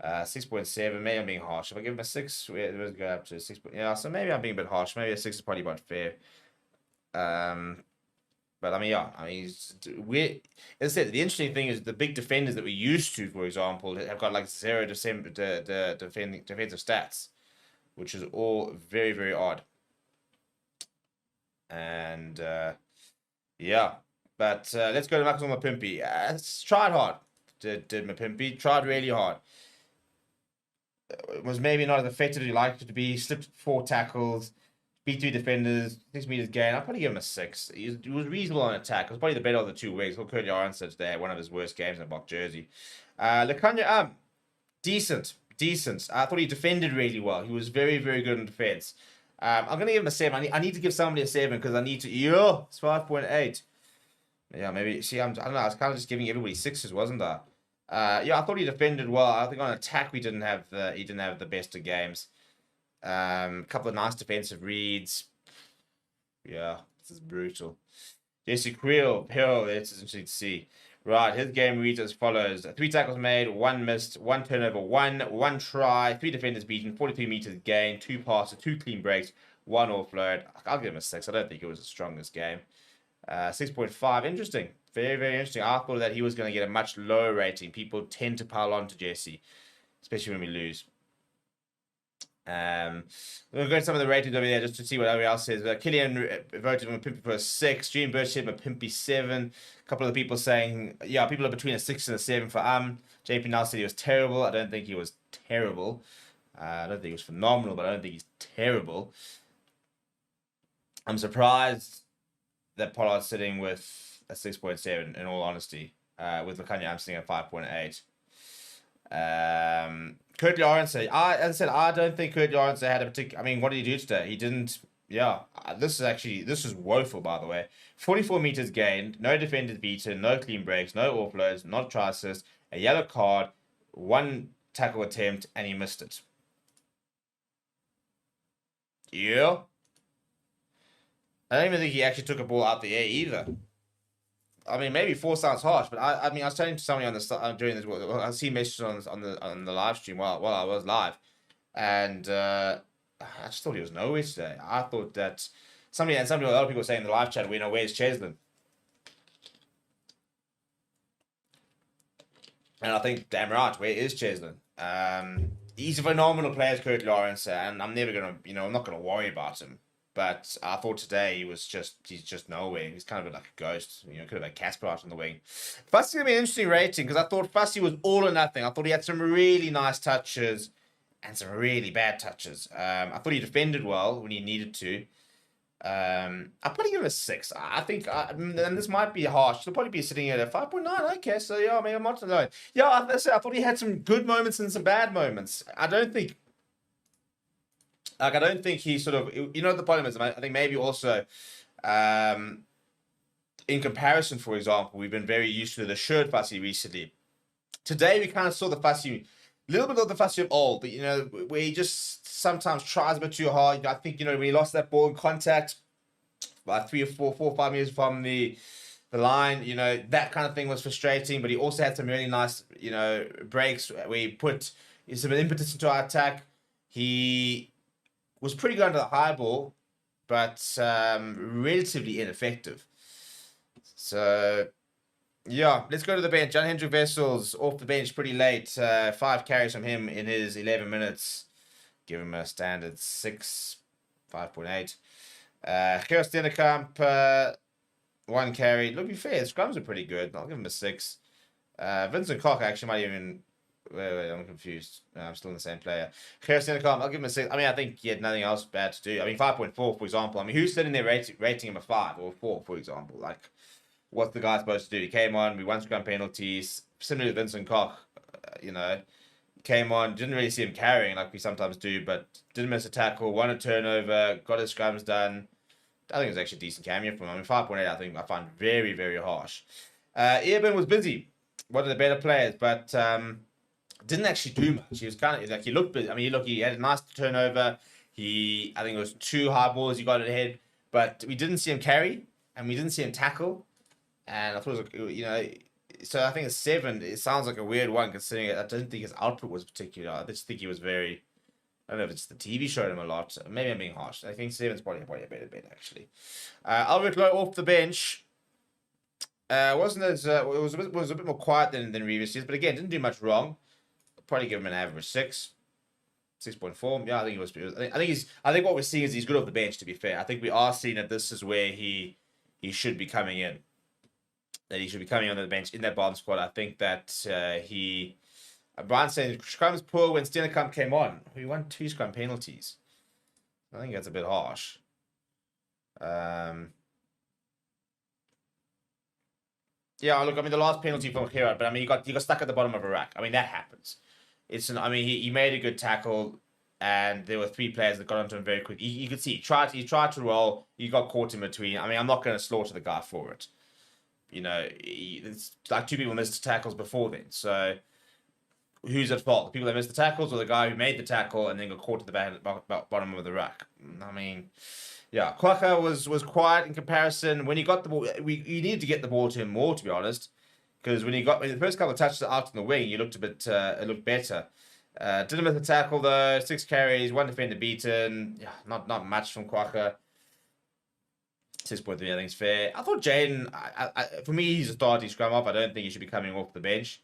6.7. Maybe I'm being harsh. If I give him a 6, we'll go up to 6. Yeah, so maybe I'm being a bit harsh. Maybe a 6 is probably about fair. But I mean, yeah, I mean, as I said, the interesting thing is the big defenders that we're used to, for example, have got like 0 defensive stats, which is all very, very odd. And yeah, but let's go to Marcus Mapimpi. Tried hard. Did Mapimpi tried really hard. Was maybe not as effective as he liked it to be. Slipped 4 tackles. Beat 3 defenders, 6 meters gain. I'll probably give him a 6. He was reasonable on attack. It was probably the better of the 2 weeks. Well, Kurt Lawrence today, one of his worst games in a Bok jersey. Lekanya, decent. I thought he defended really well. He was very, very good in defense. I'm going to give him a 7. I need to give somebody a 7 because I need to. Yo, it's 5.8. Yeah, maybe. See, I don't know. I was kind of just giving everybody 6s, wasn't I? Yeah, I thought he defended well. I think on attack he didn't have the best of games. A couple of nice defensive reads. Yeah, this is brutal. Jesse Creel, this is interesting to see. Right, his game reads as follows: 3 tackles made, 1 missed, 1 turnover, 1 try, 3 defenders beaten, 43 meters gained, 2 passes, 2 clean breaks, 1 offload. I'll give him a 6. I don't think it was the strongest game. 6.5. Interesting. Very, very interesting. I thought that he was going to get a much lower rating. People tend to pile on to Jesse, especially when we lose. We'll go to some of the ratings over there just to see what everybody else says. Killian voted Mapimpi for a 6. Gene Birch said Mapimpi 7. A couple of the people saying, yeah, people are between a 6 and a 7 for JP Now said he was terrible. I don't think he was terrible. I don't think he was phenomenal, but I don't think he's terrible. I'm surprised that Pollard's sitting with a 6.7, in all honesty. With Lekanya, I'm sitting at 5.8. Kurt Lawrence, as I said, I don't think Kurt Lawrence had a particular. I mean, what did he do today? He didn't. Yeah, this is woeful, by the way. 44 meters gained, no defenders beaten, no clean breaks, no offloads, not try assist, a yellow card, 1 tackle attempt, and he missed it. Yeah. I don't even think he actually took a ball out the air either. I mean, maybe 4 sounds harsh, but I mean, I was telling to somebody on the during this. I see messages on the live stream while I was live, and I just thought he was nowhere today. I thought that a lot of people were saying in the live chat, we know where's Cheslin, and I think damn right, where is Cheslin? He's a phenomenal player, Kurt Lawrence, and I'm never gonna, I'm not gonna worry about him. But I thought today he's just nowhere. He's kind of like a ghost. Could have had Casper out on the wing. Fussy's going to be an interesting rating because I thought Fussy was all or nothing. I thought he had some really nice touches and some really bad touches. I thought he defended well when he needed to. I'll probably give him a 6. I think, and this might be harsh. He'll probably be sitting at a 5.9. Okay, so yeah, maybe I'm not alone. Yeah, I thought he had some good moments and some bad moments. I don't think he sort of, the problem is, I think maybe also, in comparison, for example, we've been very used to the shirt Fussy recently. Today, we kind of saw the Fussy, a little bit of the Fussy of old, but, where he just sometimes tries a bit too hard. I think, when he lost that ball in contact, about 3 or 5 meters from the line, that kind of thing was frustrating, but he also had some really nice, breaks where he put some impetus into our attack. He was pretty good under the high ball, but relatively ineffective. So, yeah, let's go to the bench. John Hendrik Wessels off the bench pretty late. 5 carries from him in his 11 minutes. Give him a standard 6, 5.8. Gerst Dennekamp, 1 carry. Look, to be fair, the scrums are pretty good. I'll give him a 6. Vincent Koch actually might even. Wait, I'm confused. I'm still in the same player. I'll give him a 6. I mean, I think he had nothing else bad to do. I mean, 5.4, for example. I mean, who's sitting there rating him a 5 or 4, for example? Like, what's the guy supposed to do? He came on, we won scrum penalties. Similar to Vincent Koch, you know, came on, didn't really see him carrying like we sometimes do, but didn't miss a tackle, won a turnover, got his scrums done. I think it was actually a decent cameo from him. I mean, 5.8, I think I find very, very harsh. Eben was busy, one of the better players, but didn't actually do much. He was kind of like, he looked busy. I mean, he had a nice turnover. I think it was 2 high balls he got ahead, but we didn't see him carry and we didn't see him tackle. And I thought it was, you know, so I think a 7. It sounds like a weird one considering I don't think his output was particular. I just think he was very. I don't know if it's the TV showed him a lot. Maybe I'm being harsh. I think 7's probably a better bet actually. Albert Lowe off the bench. Wasn't as it was a bit more quiet than previous years, but again didn't do much wrong. Probably give him an average 6. 6.4. Yeah, I think he was. I think what we're seeing is he's good off the bench. To be fair, I think we are seeing that this is where he should be coming in. That he should be coming on the bench in that bottom squad. I think that Brian saying scrum's poor when Steenkamp came on. We won 2 scrum penalties. I think that's a bit harsh. Yeah, look, I mean the last penalty from Gerard, but I mean you got stuck at the bottom of a rack. I mean that happens. I mean he made a good tackle, and there were 3 players that got onto him very quick. You could see he tried to roll. He got caught in between. I mean I'm not going to slaughter the guy for it. You know, it's like 2 people missed tackles before then. So who's at fault? The people that missed the tackles or the guy who made the tackle and then got caught at the bottom of the rack? I mean, yeah, Kwaka was quiet in comparison. When he got the ball, you needed to get the ball to him more, to be honest. Because when the first couple of touches out on the wing, he looked it looked better. Didn't miss the tackle though. 6 carries, 1 defender beaten. Yeah, not much from Kwaka. 6.3, I think is fair. I thought Jaden, for me, he's a starting scrum off. I don't think he should be coming off the bench.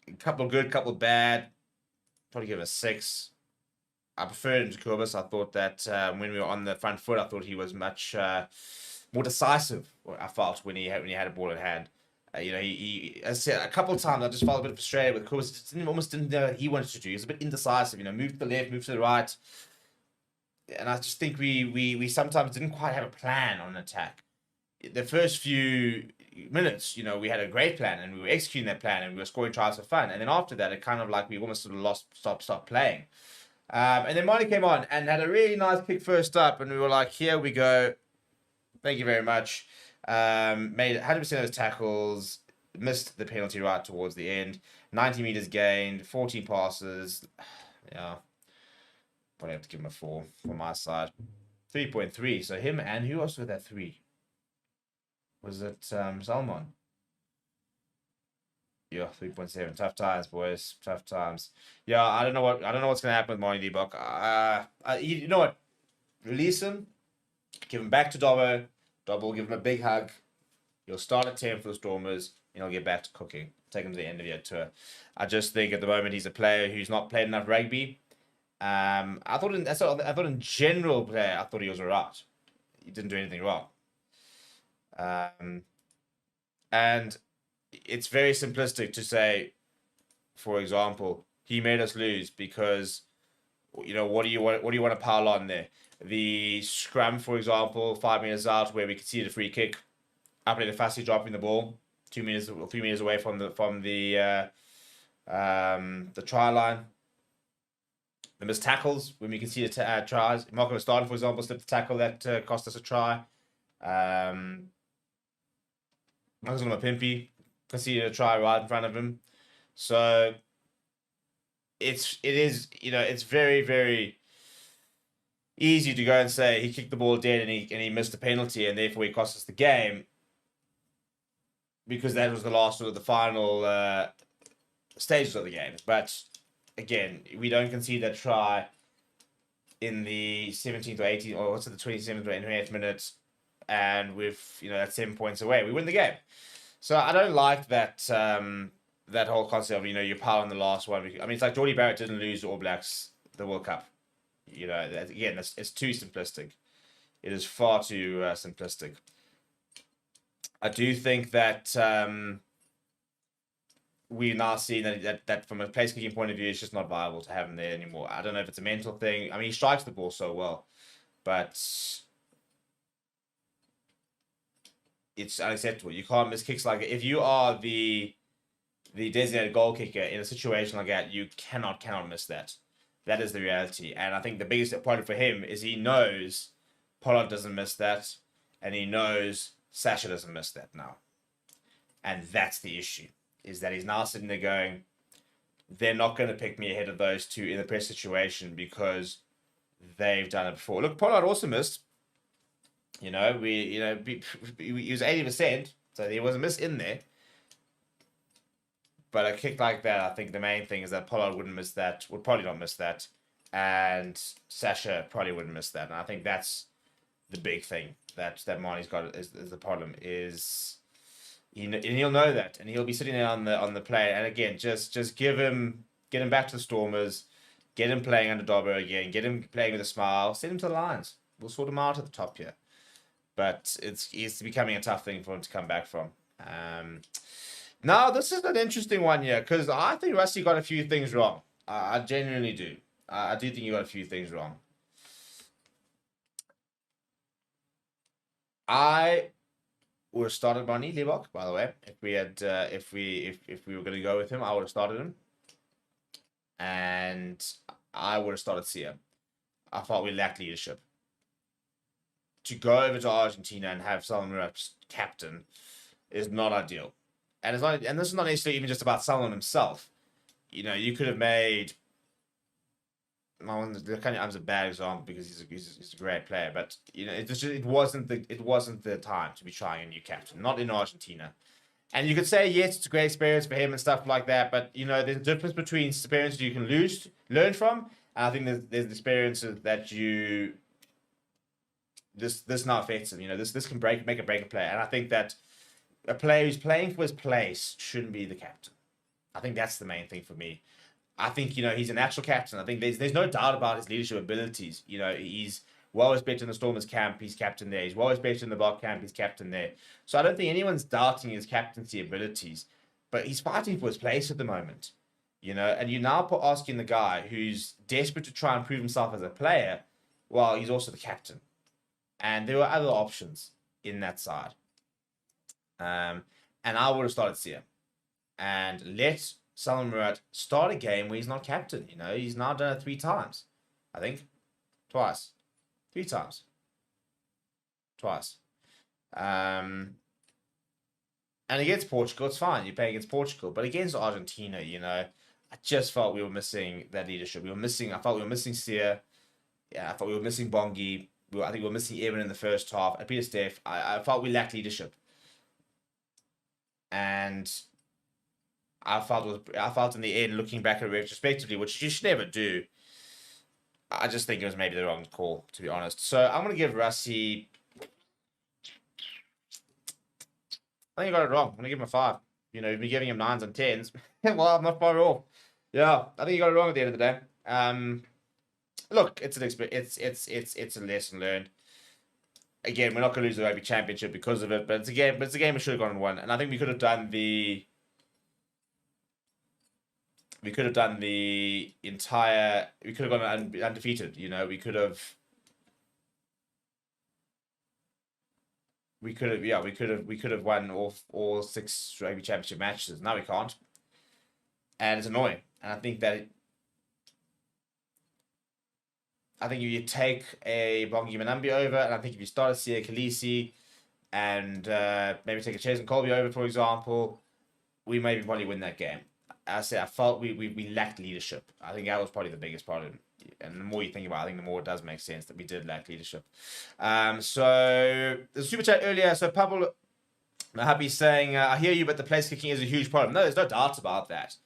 A couple good, couple bad. Probably give him a 6. I preferred him to Kobus. I thought that when we were on the front foot, I thought he was much more decisive. I felt when he had a ball in hand. You know, he as I said a couple of times, I just felt a bit frustrated with Kobus. Almost didn't know what he wanted to do. He was a bit indecisive. You know, move to the left, move to the right. And I just think we sometimes didn't quite have a plan on an attack. The first few minutes, you know, we had a great plan and we were executing that plan and we were scoring tries for fun. And then after that, it kind of like we almost sort of stopped playing. And then Marty came on and had a really nice kick first up, and we were like, here we go. Thank you very much. Made 100% of his tackles, missed the penalty right towards the end. 90 meters gained, 14 passes. Yeah. Probably have to give him a 4 from my side. 3.3. So him and who else with that 3? Was it Salmon? Yeah, 3.7. Tough times, boys. Tough times. Yeah, I don't know what's gonna happen with Marty Debok. You know what? Release him. Give him back to Dobbo. Dobbo will give him a big hug. He'll start at 10 for the Stormers, and he'll get back to cooking. Take him to the end of your tour. I just think at the moment he's a player who's not played enough rugby. I thought in general player, I thought he was alright. He didn't do anything wrong. And it's very simplistic to say, for example, he made us lose because, you know, what do you want to pile on there? The scrum, for example, 5 meters out where we conceded a free kick. I played a Fassi dropping the ball 2 meters or 3 meters away from the try line. The missed tackles when we conceded tries. Marco Starden, for example, slipped the tackle that cost us a try. Marcus Pimpy conceded a try right in front of him. So it is, you know, it's very, very easy to go and say he kicked the ball dead and he missed the penalty and therefore he cost us the game, because that was the last or the final stages of the game. But again, we don't concede that try in the 17th or 18th, or what's it, the 27th or 28th minute, and with, you know, that's 7 points away, we win the game. So I don't like that that whole concept of, you know, you power in the last one. I mean, it's like Geordie Barrett didn't lose the All Blacks the World Cup. You know, again, it's too simplistic. It is far too simplistic. I do think that we now see that from a place kicking point of view, it's just not viable to have him there anymore. I don't know if it's a mental thing. I mean, he strikes the ball so well, but it's unacceptable. You can't miss kicks like it. If you are the designated goal kicker in a situation like that, you cannot miss that. That is the reality. And I think the biggest problem for him is he knows Pollard doesn't miss that, and he knows Sasha doesn't miss that now. And that's the issue, is that he's now sitting there going, they're not going to pick me ahead of those two in the press situation because they've done it before. Look, Pollard also missed. He was 80%, so there was a miss in there. But a kick like that, I think the main thing is that Pollard would probably not miss that, and Sasha probably wouldn't miss that. And I think that's the big thing that Marnie's got is the problem is, and he'll know that, and he'll be sitting there on the play. And again, just get him back to the Stormers, get him playing under Dobber again, get him playing with a smile, send him to the Lions. We'll sort him out at the top here. But it's becoming a tough thing for him to come back from. Now, this is an interesting one here, because I think Rusty got a few things wrong. I genuinely do. I do think he got a few things wrong. I would have started Bonnie Liebach, by the way. If we were going to go with him, I would have started him. And I would have started Sia. I thought we lacked leadership. To go over to Argentina and have Salman Murat captain is not ideal. And it's not, and this is not necessarily even just about Salman himself. You could have made. It's a bad example because he's a great player, but it wasn't the time to be trying a new captain, not in Argentina. And you could say yes, it's a great experience for him and stuff like that, but there's a difference between experiences you can learn from, and I think there's experiences that this now affects him. This can make or break a player, and I think that a player who's playing for his place shouldn't be the captain. I think that's the main thing for me. I think, he's a natural captain. I think there's no doubt about his leadership abilities. He's well respected in the Stormers camp. He's captain there. He's well respected in the Bok camp. He's captain there. So I don't think anyone's doubting his captaincy abilities. But he's fighting for his place at the moment. And you're now asking the guy who's desperate to try and prove himself as a player, well, he's also the captain. And there were other options in that side. And I would have started Sia. And let Salman Murat start a game where he's not captain. He's now done it 3 times. I think. Twice. 3 times. Twice. And against Portugal, it's fine. You're playing against Portugal. But against Argentina, I just felt we were missing that leadership. I felt we were missing Sia. Yeah, I thought we were missing Bongi. I think we were missing Evan in the first half. And Peter Steph, I felt we lacked leadership. And I felt in the end, looking back at it retrospectively, which you should never do, I just think it was maybe the wrong call, to be honest. So I'm going to give Rassi, I think I got it wrong. I'm going to give him a 5. You've been giving him 9s and 10s. Well, I'm not far off. Yeah, I think you got it wrong at the end of the day. Look, it's an experience. It's a lesson learned. Again, we're not going to lose the rugby championship because of it, but it's a game we should have gone and won. And I think we could have done the entire. We could have gone undefeated. We could have. We could have won all 6 rugby championship matches. Now we can't, and it's annoying. And I think that. I think if you take a Bongi Manambi over, and I think if you start a Sia Khaleesi and maybe take a Chase and Colby over, for example, we maybe probably win that game. As I said, I felt we lacked leadership. I think that was probably the biggest problem. And the more you think about it, I think the more it does make sense that we did lack leadership. So, the super chat earlier, so Pablo Happy saying, I hear you, but the place kicking is a huge problem. No, there's no doubts about that.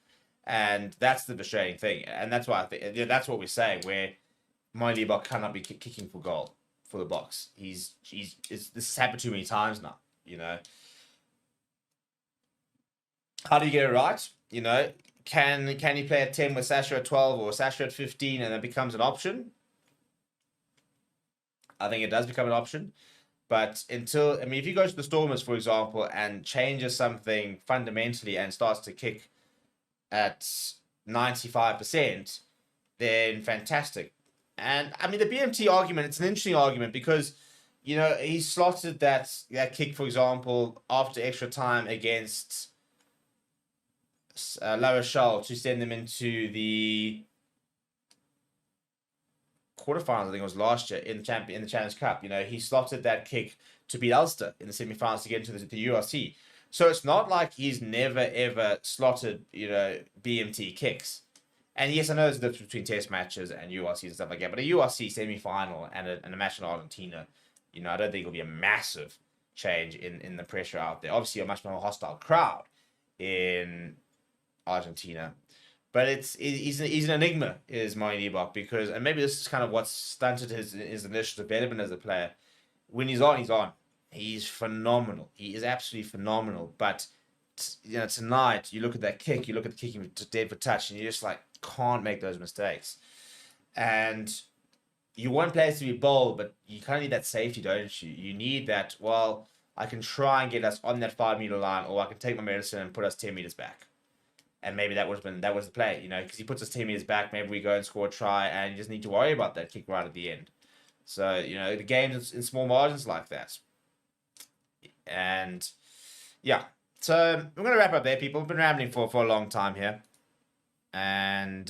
And that's the frustrating thing. And that's why I think that's what we're saying, where Moy Bok cannot be kicking for goal for the box. This has happened too many times now. How do you get it right? Can you play at 10 with Sasha at 12 or Sasha at 15 and it becomes an option? I think it does become an option, But until, I mean, if you go to the Stormers, for example, and changes something fundamentally and starts to kick at 95%, then fantastic. And I mean, the BMT argument, it's an interesting argument because, you know, he slotted that kick, for example, after extra time against La Rochelle to send them into the quarterfinals. I think it was last year in the Challenge Cup. You know, he slotted that kick to beat Ulster in the semifinals to get into the URC. So it's not like he's never ever slotted, you know, BMT kicks. And yes, I know there's a difference between test matches and URCs and stuff like that, but a URC semi-final and a match in Argentina, you know, I don't think it'll be a massive change in the pressure out there. Obviously, a much more hostile crowd in Argentina, but he's an enigma, is Moein Ibok, because, and maybe this is kind of what stunted his initial development as a player. When he's on, he's on. He's phenomenal. He is absolutely phenomenal. But you know, tonight you look at that kick, you look at the kicking to dead for touch, and you just like can't make those mistakes. And you want players to be bold, but you kind of need that safety, don't you? You need that. Well, I can try and get us on that 5 meter line, or I can take my medicine and put us 10 meters back. And maybe that was the play, you know, because he puts us 10 meters back. Maybe we go and score a try, and you just need to worry about that kick right at the end. So, you know, the game's in small margins like that. And yeah, so we're going to wrap up there, people. We've been rambling for a long time here. And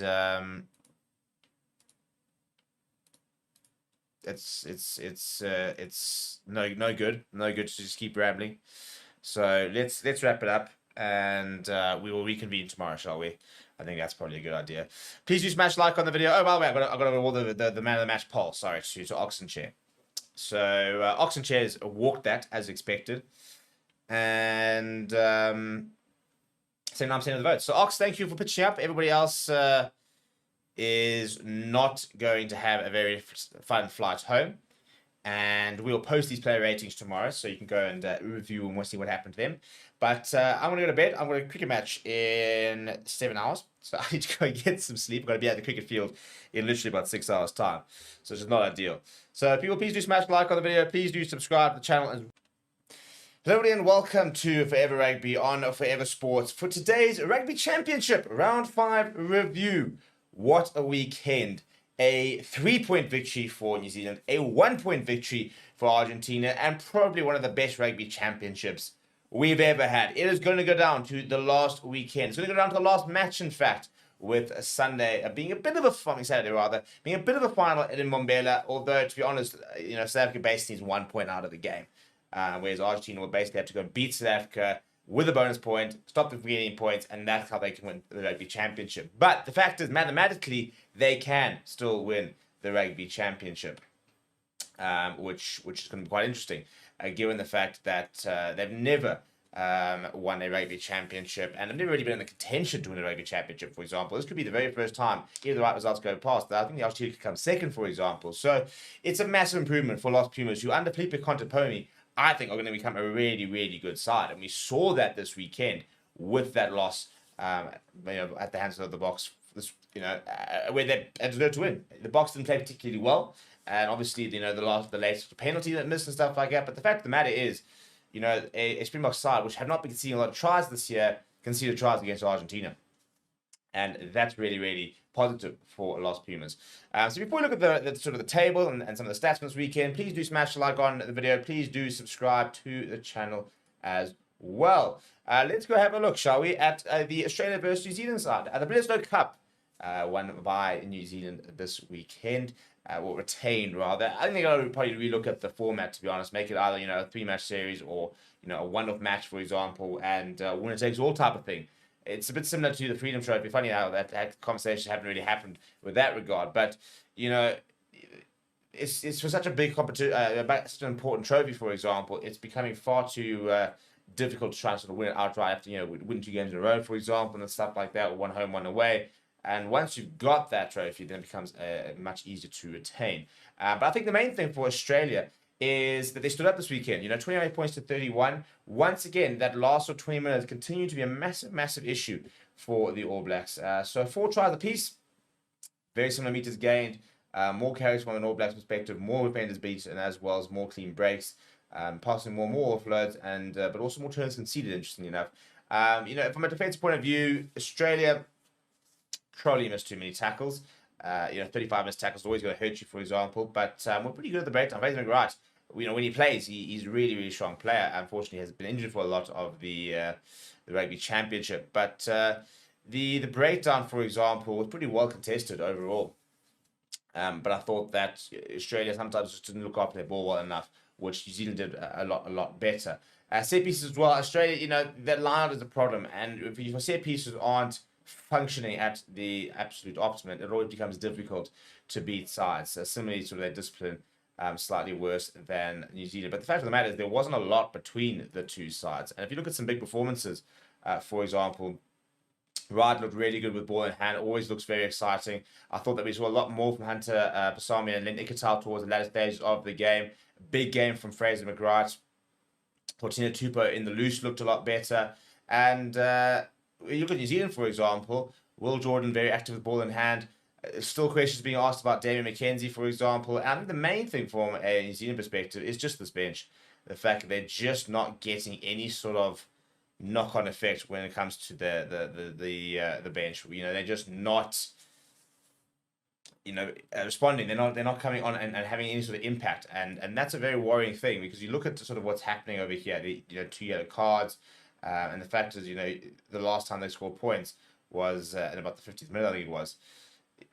it's no good to just keep rambling. So let's wrap it up. And we will reconvene tomorrow, shall we? I think that's probably a good idea. Please do smash like on the video. Oh, by the way, I got to all the man of the match poll. Sorry, to Oxen Chair. So Oxen Chair has walked that as expected, and 79% of the votes. So Ox, thank you for pitching up. Everybody else is not going to have a very fun flight home. And we'll post these player ratings tomorrow, so you can go and review and we'll see what happened to them. But I'm going to go to bed. I'm going to cricket match in 7 hours. So I need to go and get some sleep. I've got to be at the cricket field in literally about 6 hours' time. So it's just not ideal. So people, please do smash like on the video. Please do subscribe to the channel. Hello everybody and welcome to Forever Rugby on Forever Sports for today's Rugby Championship Round 5 review. What a weekend. A 3-point victory for New Zealand, a 1-point victory for Argentina, and probably one of the best rugby championships we've ever had. It is going to go down to the last weekend. It's going to go down to the last match, in fact, with Sunday being a bit of a Saturday rather, being a bit of a final in Mbombela. Although, to be honest, you know, South Africa basically needs 1 point out of the game, whereas Argentina will basically have to go and beat South Africa with a bonus point, stop them from getting points, and that's how they can win the rugby championship. But the fact is, mathematically, they can still win the rugby championship, which is going to be quite interesting, given the fact that they've never won a rugby championship, and they've never really been in the contention to win a rugby championship, for example. This could be the very first time either the right results go past. I think the Argentina could come second, for example. So it's a massive improvement for Los Pumas, who under Felipe Contepomi, I think are going to become a really, really good side. And we saw that this weekend with that loss at the hands of the Boks, where they deserved to win. The Boks didn't play particularly well. And obviously, the latest penalty that missed and stuff like that. But the fact of the matter is, a Springboks side, which have not been conceding a lot of tries this year, conceded tries against Argentina. And that's really, really positive for Los Pumas. So before we look at the sort of the table and some of the stats from this weekend, please do smash the like on the video. Please do subscribe to the channel as well. Let's go have a look, shall we, at the Australia versus New Zealand side. The Bledisloe Cup won by New Zealand this weekend. Or retained, rather. I think they're going to probably relook at the format, to be honest. Make it either, a 3-match series or, a one-off match, for example, and winner takes all type of thing. It's a bit similar to the Freedom Trophy. Funny how that conversation haven't really happened with that regard. But, it's for such a big competition, such an important trophy, for example. It's becoming far too difficult to try and sort of win it outright after, win 2 games in a row, for example, and stuff like that, or 1 home, 1 away. And once you've got that trophy, then it becomes much easier to retain. But I think the main thing for Australia is that they stood up this weekend. 28 points to 31. Once again, that last 20 minutes continued to be a massive, massive issue for the All Blacks. So 4 tries apiece, very similar meters gained, more carries from an All Blacks perspective, more defenders beaten, as well as more clean breaks. passing more offloads, and but also more turns conceded, interestingly enough. From a defensive point of view, Australia probably missed too many tackles. 35 missed tackles is always going to hurt you, for example. But we're pretty good at the breakdown. Fraser McGrath, when he plays, he's a really, really strong player. Unfortunately, has been injured for a lot of the rugby championship. But the breakdown, for example, was pretty well contested overall. But I thought that Australia sometimes just didn't look after their ball well enough, which New Zealand did a lot better. Set pieces as well. Australia, that line out is a problem, and if your set pieces aren't functioning at the absolute optimum, it always becomes difficult to beat sides. Similarly, sort of their discipline slightly worse than New Zealand. But the fact of the matter is there wasn't a lot between the two sides. And if you look at some big performances, for example, Wright looked really good with ball in hand, always looks very exciting. I thought that we saw a lot more from Hunter Pasami and Len Iketal towards the latter stages of the game. Big game from Fraser McGrath. Fortina Tupou in the loose looked a lot better. And you look at New Zealand, for example, Will Jordan very active with ball in hand. Still questions being asked about Damien McKenzie, for example. And I think the main thing from a New Zealand perspective is just this bench. The fact that they're just not getting any sort of knock-on effect when it comes to the bench. They're just not responding. They're not coming on and having any sort of impact, and that's a very worrying thing, because you look at sort of what's happening over here. The 2 yellow cards, and the fact is, the last time they scored points was in about the 50th minute, I think it was.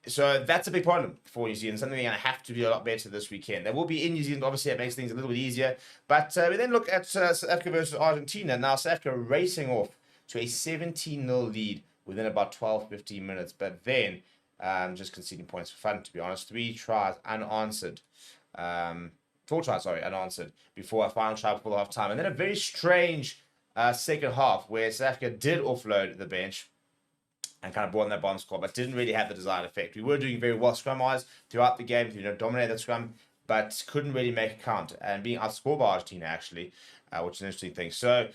So that's a big problem for New Zealand, something they're going to have to be a lot better this weekend. They will be in New Zealand, obviously that makes things a little bit easier. But we then look at South Africa versus Argentina. Now South Africa racing off to a 17-0 lead within about 12-15 minutes. But then just conceding points for fun, to be honest. 4 tries unanswered before a final try before the half time. And then a very strange second half where South Africa did offload the bench and kind of brought in that bomb squad, but didn't really have the desired effect. We were doing very well scrum-wise throughout the game, dominated the scrum, but couldn't really make it count, and being outscored by Argentina, actually, which is an interesting thing. So,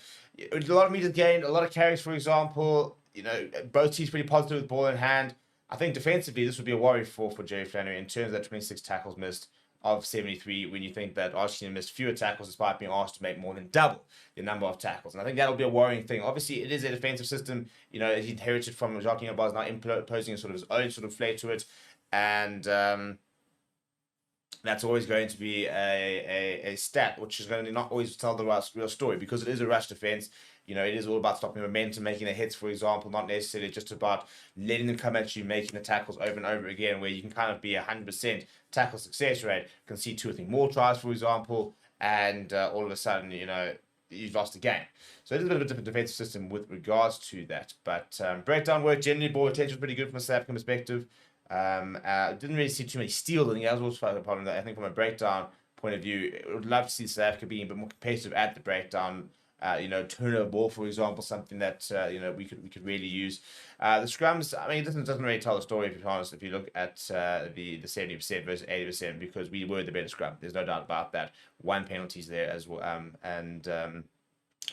a lot of meters gained, a lot of carries, for example. Both teams pretty positive with ball in hand. I think defensively, this would be a worry for Jerry Flannery in terms of that 26 tackles missed of 73, when you think that Argentina missed fewer tackles despite being asked to make more than double the number of tackles. And I think that'll be a worrying thing. Obviously, it is a defensive system. He inherited from Jacques Nienaber, now imposing sort of his own sort of flair to it. And that's always going to be a stat, which is going to not always tell the real story, because it is a rush defense. It is all about stopping momentum, making the hits, for example, not necessarily just about letting them come at you, making the tackles over and over again, where you can kind of be 100% tackle success rate, concede 2 or 3 more tries, for example, and all of a sudden, you've lost the game. So it is a bit of a different defensive system with regards to that. But breakdown work, generally, ball retention was pretty good from a South African perspective. Didn't really see too many steals. I think that was also a problem. That I think from a breakdown point of view, I would love to see South Africa being a bit more competitive at the breakdown. Turnover ball, for example, something that we could really use. The scrums, I mean, it doesn't really tell the story, if you're honest. If you look at the 70% versus 80%, because we were the better scrum, there's no doubt about that. 1 penalties there as well, and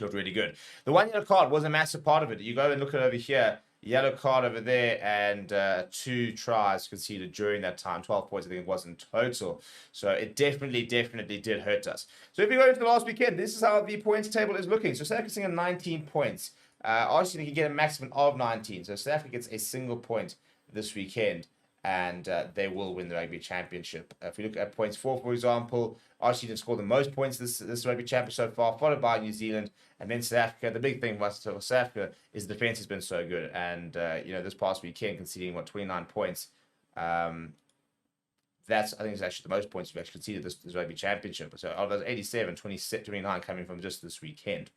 looked really good. The 1 yellow card was a massive part of it. You go and look at over here. Yellow card over there, and 2 tries conceded during that time. 12 points, I think it was in total. So it definitely did hurt us. So if we go into the last weekend, this is how the points table is looking. So South Africa sitting at 19 points. Argentina can get a maximum of 19. So South Africa gets a single point this weekend, and they will win the Rugby Championship. If we look at points for example, Argentina scored the most points this Rugby Championship so far, followed by New Zealand, and then South Africa. The big thing for South Africa is the defense has been so good, and this past weekend conceding 29 points. That's, I think, is actually the most points we've actually conceded this Rugby Championship. So out of those 87, 29 coming from just this weekend.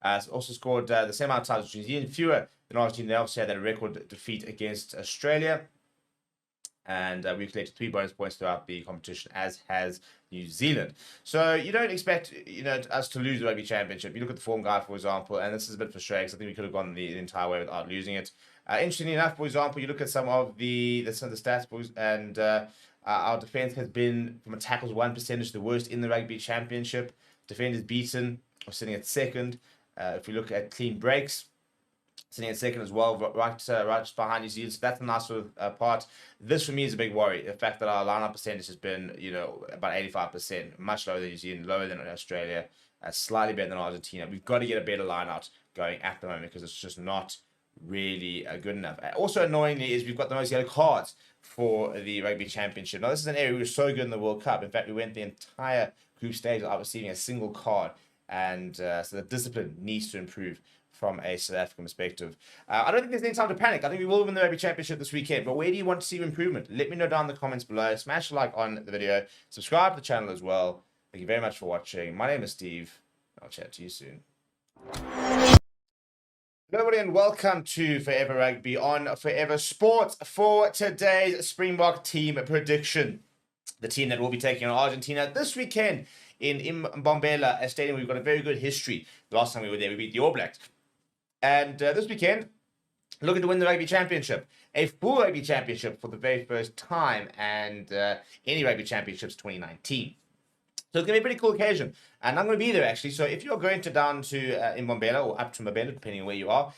Also scored the same amount of times as New Zealand, fewer than Argentina. They obviously had that record defeat against Australia. And we collected 3 bonus points throughout the competition, as has New Zealand. So you don't expect us to lose the Rugby Championship. You look at the form guide, for example, and this is a bit frustrating because I think we could have gone the entire way without losing it. Interestingly enough, for example, you look at some of the stats, and our defense has been, from a tackles 1 percentage, the worst in the Rugby Championship. Defenders beaten, or sitting at second. If we look at clean breaks, sitting in second as well, right behind New Zealand. So that's a nice sort of part. This for me is a big worry. The fact that our lineup percentage has been, about 85%, much lower than New Zealand, lower than Australia, slightly better than Argentina. We've got to get a better lineout going at the moment because it's just not really good enough. Also annoyingly is we've got the most yellow cards for the Rugby Championship. Now this is an area we were so good in the World Cup. In fact, we went the entire group stage without receiving a single card, and so the discipline needs to improve from a South African perspective. I don't think there's any time to panic. I think we will win the Rugby Championship this weekend, but where do you want to see improvement? Let me know down in the comments below. Smash a like on the video. Subscribe to the channel as well. Thank you very much for watching. My name is Steve. I'll chat to you soon. Hello everybody and welcome to Forever Rugby on Forever Sports for today's Springbok team prediction. The team that will be taking on Argentina this weekend in Mbombela, a stadium we've got a very good history. The last time we were there, we beat the All Blacks. And this weekend, looking to win the Rugby Championship. A full Rugby Championship for the very first time, and any Rugby Championships 2019. So it's going to be a pretty cool occasion. And I'm going to be there, actually. So if you're going down to Mbombela or up to Mbombela, depending on where you are,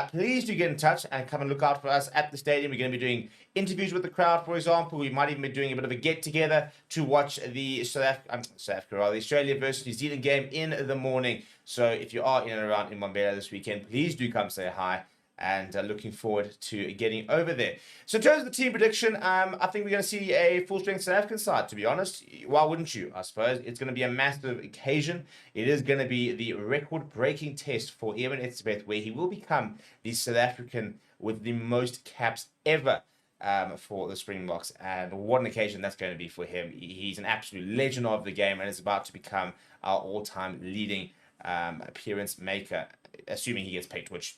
please do get in touch and come and look out for us at the stadium. We're going to be doing interviews with the crowd, for example. We might even be doing a bit of a get-together to watch the Australia versus New Zealand game in the morning. So if you are in and around Mbombela this weekend, please do come say hi. And looking forward to getting over there. So in terms of the team prediction, I think we're going to see a full-strength South African side, to be honest. Why wouldn't you, I suppose? It's going to be a massive occasion. It is going to be the record-breaking test for Evan Etzebeth, where he will become the South African with the most caps ever for the Springboks. And what an occasion that's going to be for him. He's an absolute legend of the game and is about to become our all-time leading appearance maker, assuming he gets picked, which,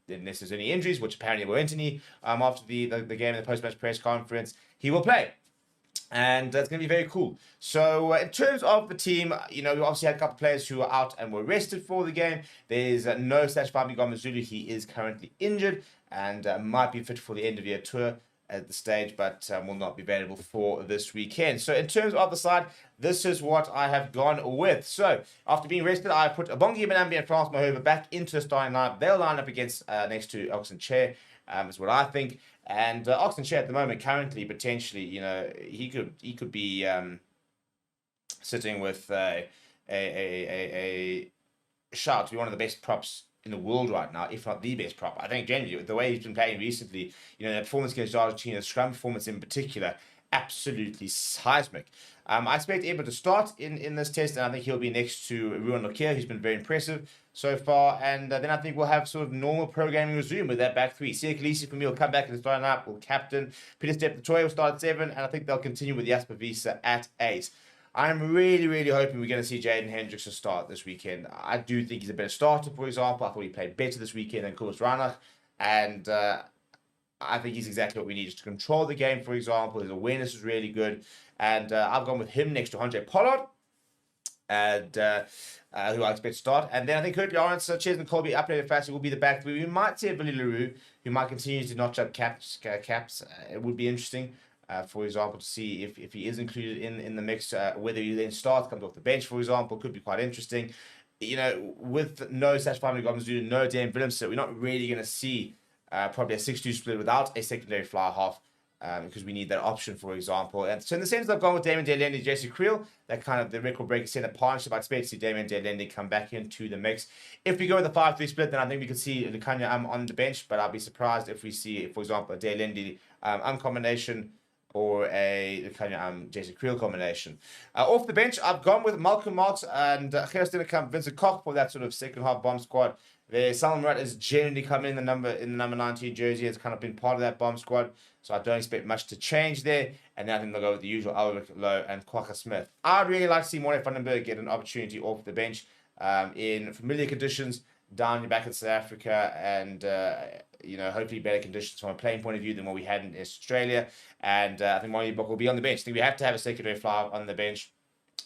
unless there's any injuries, which apparently weren't any after the game in the post-match press conference, he will play. And that's going to be very cool. So in terms of the team, we obviously had a couple of players who were out and were rested for the game. There's no Sashfami Gomazulu. He is currently injured and might be fit for the end-of-year tour at the stage, but will not be available for this weekend. So in terms of the side, this is what I have gone with. So after being rested, I put Abongi Benambi and France Mahova back into the starting lineup. They'll line up against next to Oxen Chair, is what I think. And Oxen Chair at the moment, currently, potentially, he could be sitting with a shout to be one of the best props in the world right now, if not the best prop. I think generally the way he's been playing recently, the performance against Argentina, the scrum performance in particular, absolutely seismic. I expect Eba to start in this test, and I think he'll be next to Ruan Lokia, who's been very impressive so far. And then I think we'll have sort of normal programming resume with that back three. Sia Khaleesi for me will come back in the starting lineup, will captain. Peter Step-Toy will start at 7, and I think they'll continue with Jasper Wiese at 8. I'm really, really hoping we're going to see Jaden Hendricks start this weekend. I do think he's a better starter, for example. I thought he played better this weekend than Kobus Reinach. And I think he's exactly what we need just to control the game, for example. His awareness is really good. And I've gone with him next to Andre Pollard, and who I expect to start. And then I think Kirby Lawrence, Ches and Colby updated fast will be the back three. We might see a Billy LaRue, who might continue to notch up caps. It would be interesting. For example, to see if he is included in the mix, whether he then starts, comes off the bench, for example, could be quite interesting. With no Sashfami Gomazulu, no Dan Willemse, we're not really going to see probably a 6-2 split without a secondary fly half, because we need that option, for example. And so in the sense that I've gone with Damien Delende and Jesse Creel, that kind of the record-breaking centre partnership, I expect to see Damien Delende come back into the mix. If we go with a 5-3 split, then I think we could see Lukanya on the bench, but I'll be surprised if we see, for example, a Delende combination, or a kind of Jason Creel combination. Off the bench, I've gone with Malcolm Marks and Gerstenkamp, Vincent Koch for that sort of second half bomb squad. Salman Murat is generally coming in the number 19 jersey. Has kind of been part of that bomb squad, so I don't expect much to change there. And then I think they'll go with the usual Albert Lowe and Kwaka Smith. I'd really like to see Morne Vandenberg get an opportunity off the bench in familiar conditions down back in South Africa, and hopefully better conditions from a playing point of view than what we had in Australia. And I think Monie Bok will be on the bench. I think we have to have a secondary flyer on the bench.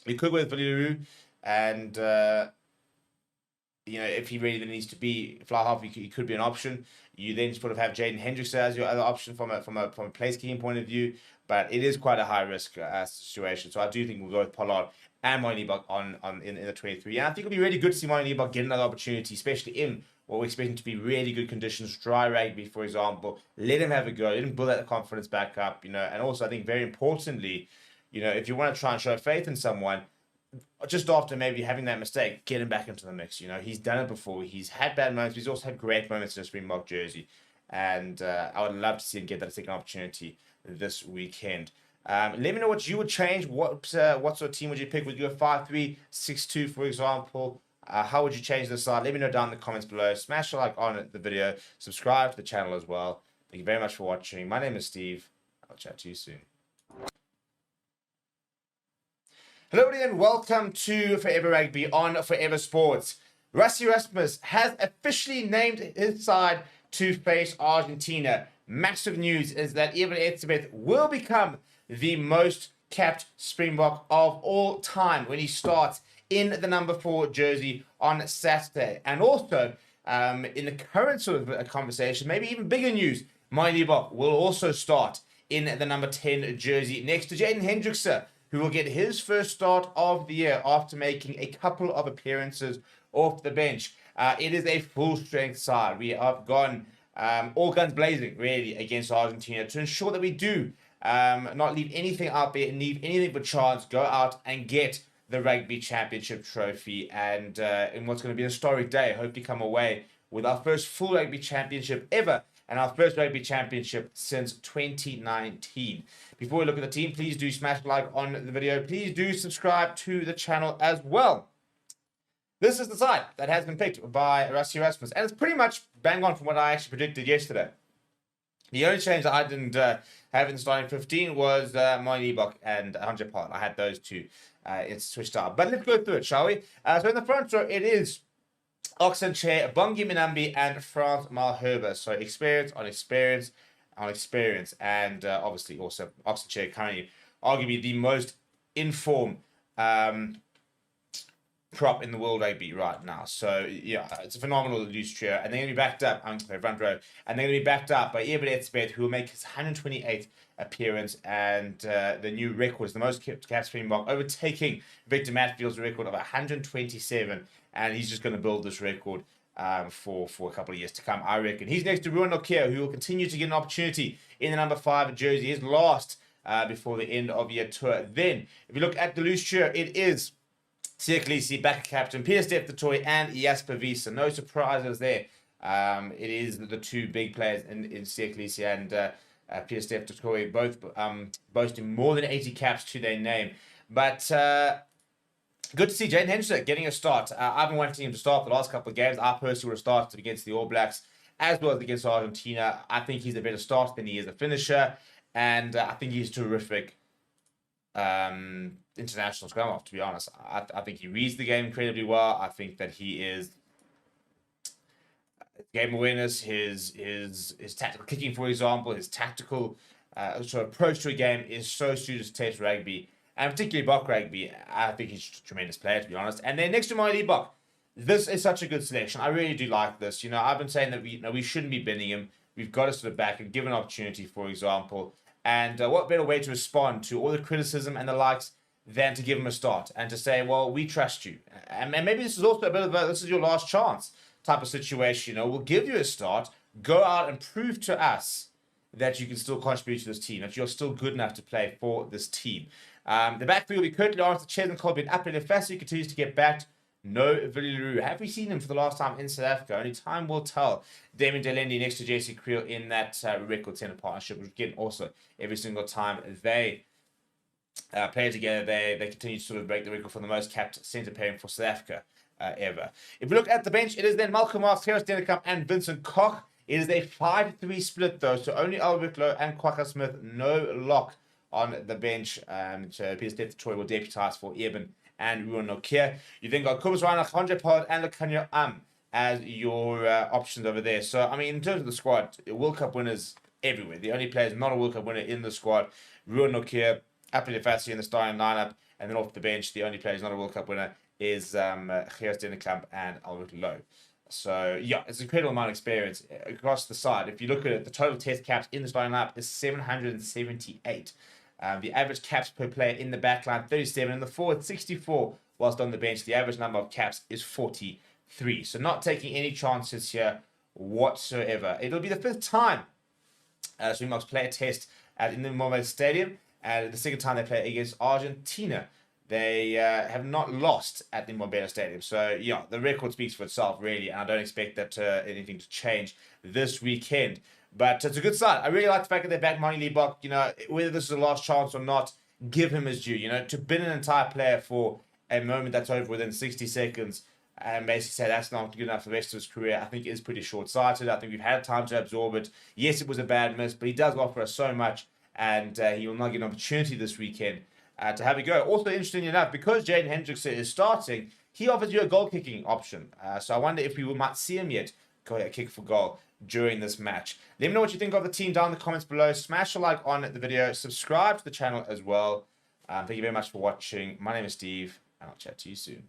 We could go with Valiru, and if he really needs to be fly half, he could be an option. You then sort of have Jaden Hendricks as your other option from a place kicking point of view, but it is quite a high risk situation. So I do think we'll go with Pollard and Monie Bok in the 23. And I think it'll be really good to see Monie Bok get another opportunity, especially in or we're expecting to be really good conditions, dry rugby, for example. Let him have a go. Let him build that confidence back up, you know. And also, I think very importantly, you know, if you want to try and show faith in someone, just after maybe having that mistake, get him back into the mix. You know, he's done it before. He's had bad moments. He's also had great moments in a Springbok jersey. And I would love to see him get that second opportunity this weekend. Let me know what you would change. What sort of team would you pick? Would you go 5-3-6-2, for example? How would you change the side? Let me know down in the comments below. Smash a like on the video. Subscribe to the channel as well. Thank you very much for watching. My name is Steve. I'll chat to you soon. Hello and welcome to Forever Rugby on Forever Sports. Rassie Erasmus has officially named his side to face Argentina. Massive news is that Eben Etzebeth will become the most capped Springbok of all time when he starts in the number 4 jersey on Saturday. And also, in the current sort of conversation, maybe even bigger news, Mindy Bok will also start in the number 10 jersey next to Jaden Hendrickse, who will get his first start of the year after making a couple of appearances off the bench. It is a full-strength side. We have gone all guns blazing, really, against Argentina to ensure that we do not leave anything out there and leave anything but chance, go out and get the Rugby Championship trophy. And in what's going to be a historic day, hope to come away with our first full Rugby Championship ever and our first Rugby Championship since 2019. Before we look at the team, please do smash like on the video. Please do subscribe to the channel as well. This is the side that has been picked by Rassie Erasmus, and it's pretty much bang on from what I actually predicted yesterday. The only change that I didn't have in the starting 15 was Mindy Bok and Andre Part. I had those two. It's switched out. But let's go through it, shall we? So in the front row, it is Oxen Chair, Bongi Minambi, and Frans Malherbe. So experience on experience on experience. And obviously also Oxen Chair currently arguably the most informed prop in the World Rugby right now. So yeah, it's a phenomenal loose trio. And they're going to be backed up, front row, and they're going to be backed up by Eben Etzebeth, who will make his 128th appearance and the new record is the most capped Springbok, overtaking Victor Matfield's record of 127. And he's just going to build this record for a couple of years to come, I reckon. He's next to Ruan Nokia, who will continue to get an opportunity in the number 5 jersey. His last before the end of year tour. Then, if you look at the loose trio, it is Siakalisi, back captain, Peter Steph the Toy, and Jasper Wiese. No surprises there. It is the two big players in Siakalisi and Peter Steph the Toy, both boasting more than 80 caps to their name. But good to see Jaden Hendrickse getting a start. I've been wanting him to start the last couple of games. I personally would have started against the All Blacks as well as against Argentina. I think he's a better starter than he is a finisher. And I think he's terrific international scrum off, to be honest. I think he reads the game incredibly well. I think that he is game awareness, his tactical kicking, for example, his tactical sort of approach to a game is so suited to Test rugby, and particularly Bok rugby. I think he's a tremendous player, to be honest. And then next to Mindy Bok, this is such a good selection. I really do like this. You know, I've been saying that we shouldn't be binning him. We've got to sort of back and give an opportunity, for example. And what better way to respond to all the criticism and the likes than to give him a start and to say, well, we trust you. And maybe this is also a bit of a, this is your last chance type of situation. You know, we'll give you a start, go out and prove to us that you can still contribute to this team, that you're still good enough to play for this team. The backfield will be Kurt Lawrence, Cheslin Colby, and Apple Fassi continues to get backed. No Villaroo. Have we seen him for the last time in South Africa? Only time will tell. Damien Delendi next to JC Creel in that record center partnership, which again also every single time they play together, they continue to sort of break the record for the most capped center pairing for South Africa ever. If we look at the bench, it is then Malcolm Marks, Gerard Dennekamp, and Vincent Koch. It is a 5-3 split though, so only Albert Lowe and Kwaka Smith, no lock on the bench. So Peter Steph Troy will deputise for Eben and Ruan Nokia. You then got Kobus Reinach, Andre Pollard, and Lekanya as your options over there. So, I mean, in terms of the squad, World Cup winners everywhere. The only players not a World Cup winner in the squad, Ruan Nokia, Apple Fassi in the starting lineup, and then off the bench, the only player who's not a World Cup winner is Gerard Dennekamp and Albert Lowe. So, yeah, it's an incredible amount of experience across the side. If you look at it, the total test caps in the starting lineup is 778. The average caps per player in the back line, 37. In the forward, 64. Whilst on the bench, the average number of caps is 45. 3. So not taking any chances here whatsoever. It'll be the 5th time Springboks play a test at in the Matchday Stadium, and the 2nd time they play against Argentina. They have not lost at the Matchday Stadium. So, yeah, the record speaks for itself, really, and I don't expect that anything to change this weekend. But it's a good start. I really like the fact that they back Manie Libbok. You know, whether this is the last chance or not, give him his due. You know, to bin an entire player for a moment that's over within 60 seconds and basically say that's not good enough for the rest of his career, I think is pretty short-sighted. I think we've had time to absorb it. Yes, it was a bad miss, but he does offer us so much, and he will not get an opportunity this weekend to have a go. Also, interesting enough, because Jaden Hendrickson is starting, he offers you a goal-kicking option. So I wonder if we might see him yet go a kick for goal during this match. Let me know what you think of the team down in the comments below. Smash a like on the video. Subscribe to the channel as well. Thank you very much for watching. My name is Steve, and I'll chat to you soon.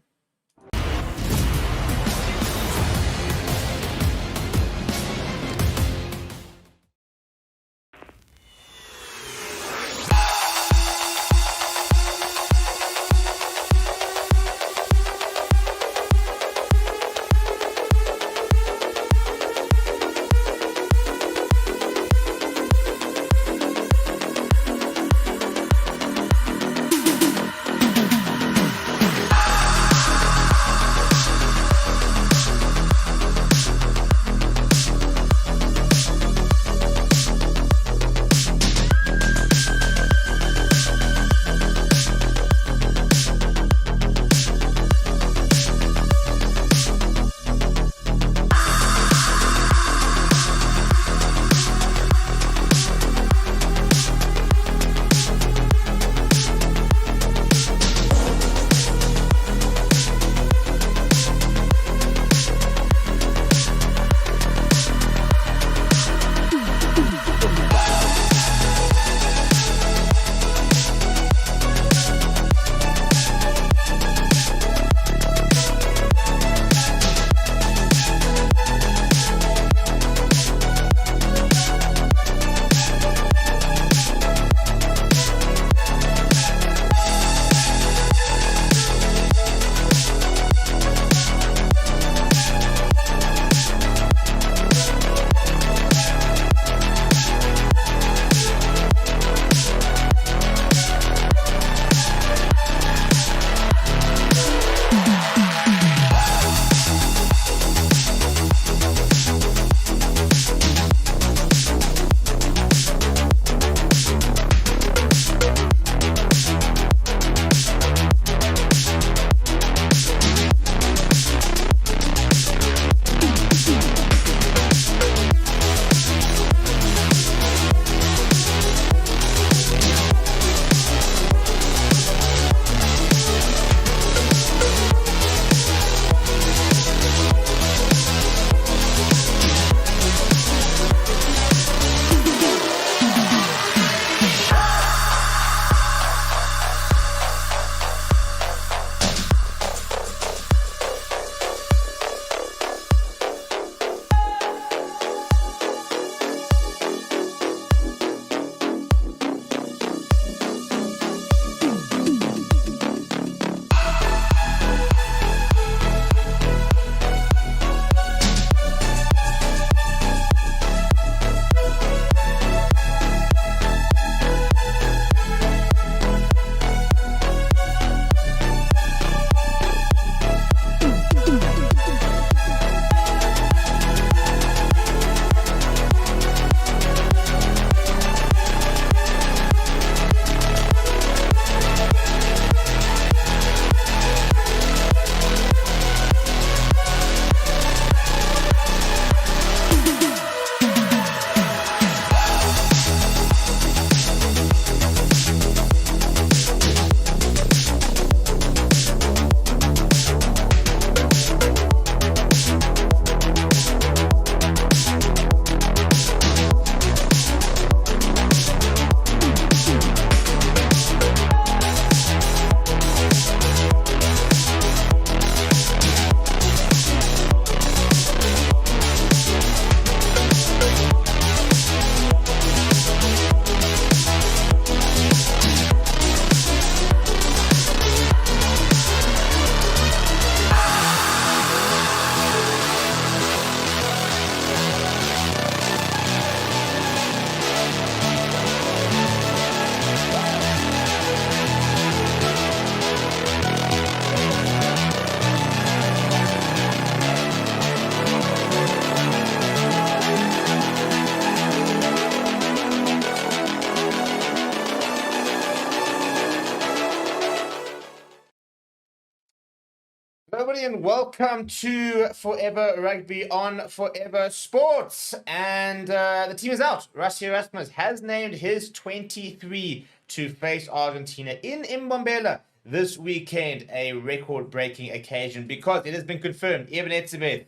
everybody, and welcome to Forever Rugby on Forever Sports. And the team is out. Rassie Erasmus has named his 23 to face Argentina in Mbombela this weekend, a record-breaking occasion because it has been confirmed Eben Etzebeth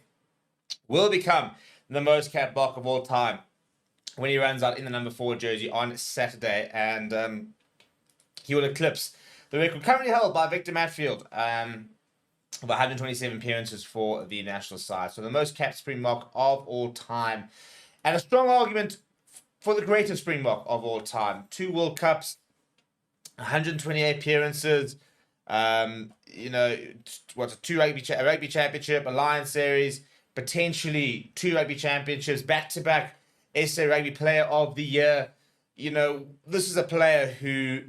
will become the most capped Bok of all time when he runs out in the number 4 jersey on Saturday, and he will eclipse the record currently held by Victor Matfield of 127 appearances for the national side. So the most capped Springbok of all time, and a strong argument for the greatest Springbok of all time. 2 World Cups, 128 appearances, you know, what's a 2 rugby championship, a Lions series, potentially 2 rugby championships, back-to-back SA Rugby Player of the Year. You know, this is a player who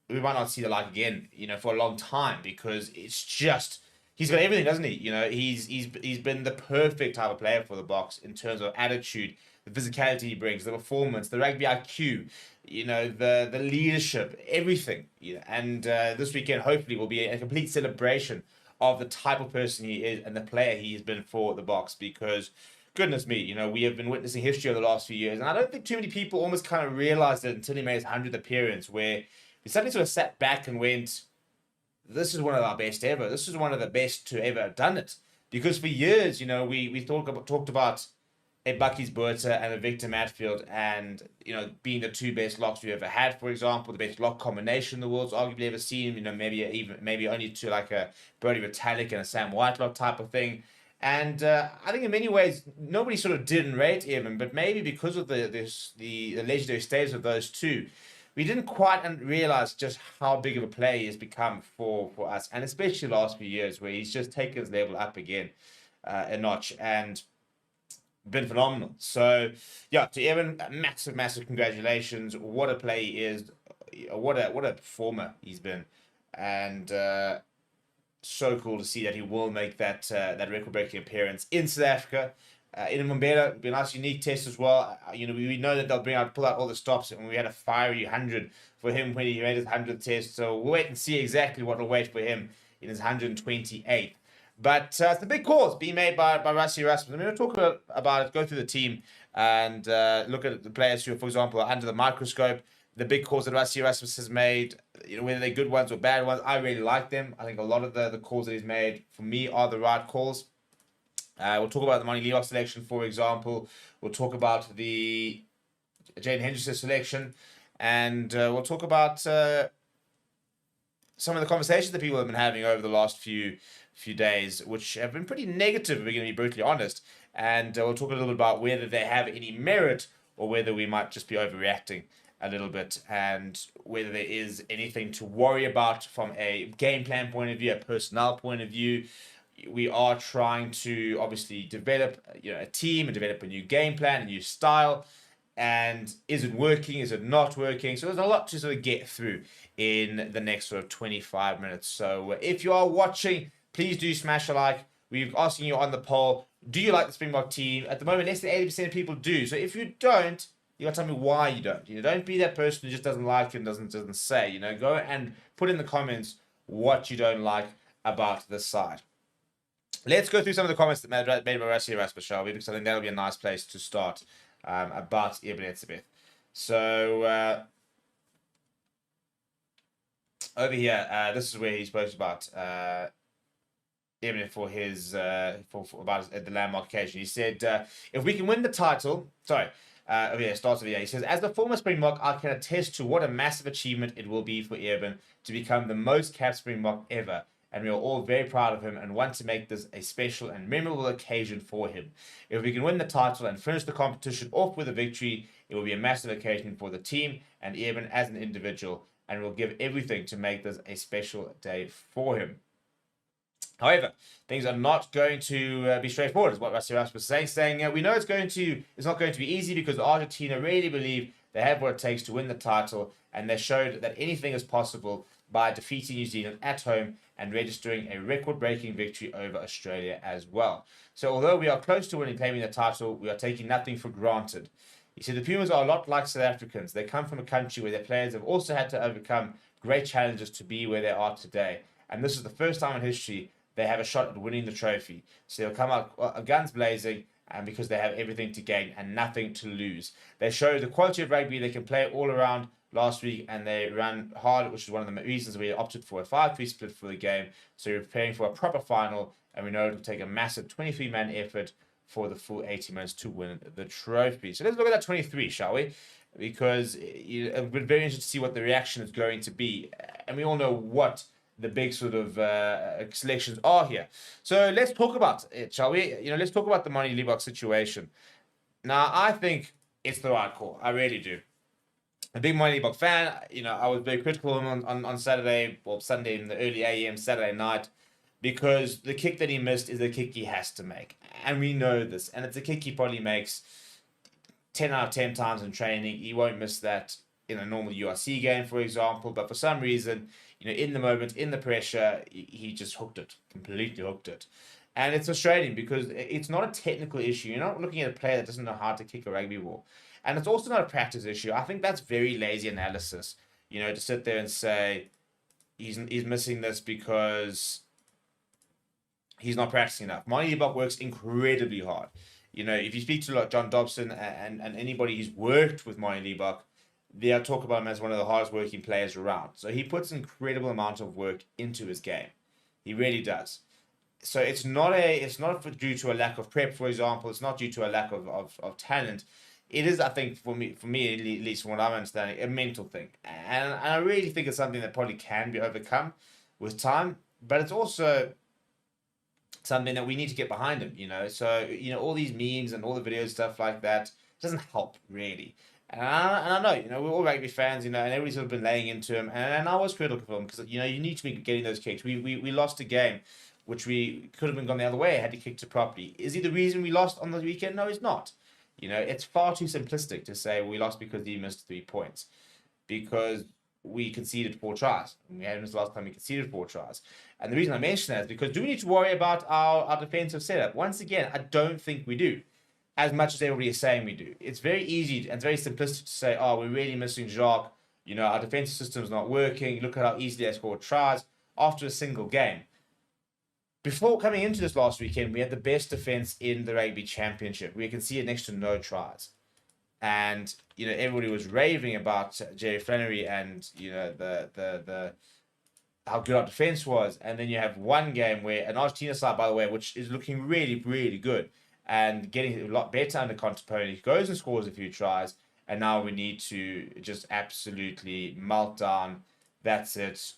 we might not see the like again, you know, for a long time, because it's just, he's got everything, doesn't he? You know, he's been the perfect type of player for the Boks in terms of attitude, the physicality he brings, the performance, the rugby IQ, you know, the leadership, everything. You know, and this weekend hopefully will be a complete celebration of the type of person he is and the player he has been for the Boks, because goodness me, you know, we have been witnessing history over the last few years, and I don't think too many people almost kind of realized it until he made his 100th appearance, where he suddenly sort of sat back and went, this is one of our best ever. This is one of the best to ever have done it. Because for years, you know, we talked about a Bucky's Buerta and a Victor Matfield, and, you know, being the 2 best locks we ever had, for example, the best lock combination the world's arguably ever seen, you know, maybe only to like a Brodie Retallick and a Sam Whitelock type of thing. And I think in many ways, nobody sort of didn't rate Eben, but maybe because of the legendary status of those 2, we didn't quite realize just how big of a player he has become for us, and especially the last few years, where he's just taken his level up again a notch and been phenomenal. So, yeah, to Eben, massive congratulations. What a player he is. What a performer he's been. And so cool to see that he will make that record-breaking appearance in South Africa. In Mbombela, it'll be a nice unique test as well. You know, we know that they'll pull out all the stops, and we had a fiery 100 for him when he made his 100th test. So we'll wait and see exactly what will wait for him in his 128th. But it's a big cause being made by Rassie Erasmus. I'm going to talk about it, go through the team, and look at the players who, for example, are under the microscope. The big calls that Rassie Erasmus has made, you know, whether they're good ones or bad ones, I really like them. I think a lot of the calls that he's made, for me, are the right calls. We'll talk about the Monty Leroy selection, for example. We'll talk about the Jane Henderson selection, and we'll talk about some of the conversations that people have been having over the last few days, which have been pretty negative, if we're going to be brutally honest. And we'll talk a little bit about whether they have any merit or whether we might just be overreacting a little bit, and whether there is anything to worry about from a game plan point of view, a personnel point of view. We are trying to obviously develop, you know, a team and develop a new game plan, a new style. And is it working? Is it not working? So there's a lot to sort of get through in the next sort of 25 minutes. So if you are watching, please do smash a like. We're asking you on the poll, do you like the Springbok team? At the moment, less than 80% of people do. So if you don't, you got to tell me why you don't. You know, don't be that person who just doesn't like it and doesn't say. You know, go and put in the comments what you don't like about this side. Let's go through some of the comments that made by Rassie Erasmus, shall we? Because I think that'll be a nice place to start about Eben Etzebeth. So over here, this is where he spoke about Eben for his about the landmark occasion. He said, "If we can win the title, sorry." Over here, starts over here. He says, "As the former Springbok, I can attest to what a massive achievement it will be for Eben to become the most capped Springbok ever. And we are all very proud of him and want to make this a special and memorable occasion for him. If we can win the title and finish the competition off with a victory, it will be a massive occasion for the team and Eben as an individual, and we'll give everything to make this a special day for him." However, things are not going to be straightforward, is what Rassie Erasmus was saying, we know it's not going to be easy, because Argentina really believe they have what it takes to win the title, and they showed that anything is possible by defeating New Zealand at home and registering a record-breaking victory over Australia as well. So although we are close to claiming the title, we are taking nothing for granted. He said the Pumas are a lot like South Africans. They come from a country where their players have also had to overcome great challenges to be where they are today. And this is the first time in history they have a shot at winning the trophy. So they'll come out guns blazing, and because they have everything to gain and nothing to lose. They show the quality of rugby. They can play all around last week, and they ran hard, which is one of the reasons we opted for a 5-3 split for the game. So you're preparing for a proper final, and we know it'll take a massive 23-man effort for the full 80 minutes to win the trophy. So let's look at that 23, shall we? Because we're very interested to see what the reaction is going to be. And we all know what the big sort of selections are here. So let's talk about it, shall we? Let's talk about the Monty Liebach situation. Now, I think it's the right call. I really do. A big Monty Liebach fan. I was very critical of him on Saturday, or Sunday in the early AM, Saturday night, because the kick that he missed is a kick he has to make. And we know this. And it's a kick he probably makes 10 out of 10 times in training. He won't miss that in a normal URC game, for example. But for some reason, in the moment, in the pressure, he just hooked it, completely hooked it. And it's frustrating because it's not a technical issue. You're not looking at a player that doesn't know how to kick a rugby ball. And it's also not a practice issue. I think that's very lazy analysis, to sit there and say he's missing this because he's not practicing enough. Monty Liebach works incredibly hard. If you speak to John Dobson and anybody who's worked with Monty Liebach, they'll talk about him as one of the hardest working players around. So he puts an incredible amount of work into his game. He really does. So it's not due to a lack of prep, for example. It's not due to a lack of talent. It is, I think, for me at least from what I'm understanding, a mental thing. And I really think it's something that probably can be overcome with time. But it's also something that we need to get behind him, So, all these memes and all the videos, stuff like that, doesn't help, really. And I know, we're all rugby fans, and everybody's sort of been laying into him. And I was critical of him because, you need to be getting those kicks. We lost a game, which we could have been gone the other way had he kicked it properly. Is he the reason we lost on the weekend? No, he's not. It's far too simplistic to say we lost because he missed 3 points. Because we conceded 4 tries. We had missed last time we conceded 4 tries. And the reason I mention that is because do we need to worry about our defensive setup? Once again, I don't think we do. As much as everybody is saying we do. It's very easy and it's very simplistic to say, oh, we're really missing Jacques. Our defensive system's not working. Look at how easily they scored tries after a single game. Before coming into this last weekend, we had the best defense in the Rugby Championship. We conceded next to no tries. And, everybody was raving about Jerry Flannery and, the how good our defense was. And then you have one game where an Argentina side, by the way, which is looking really, really good and getting a lot better under Contoponi, goes and scores a few tries. And now we need to just absolutely melt down. That's it.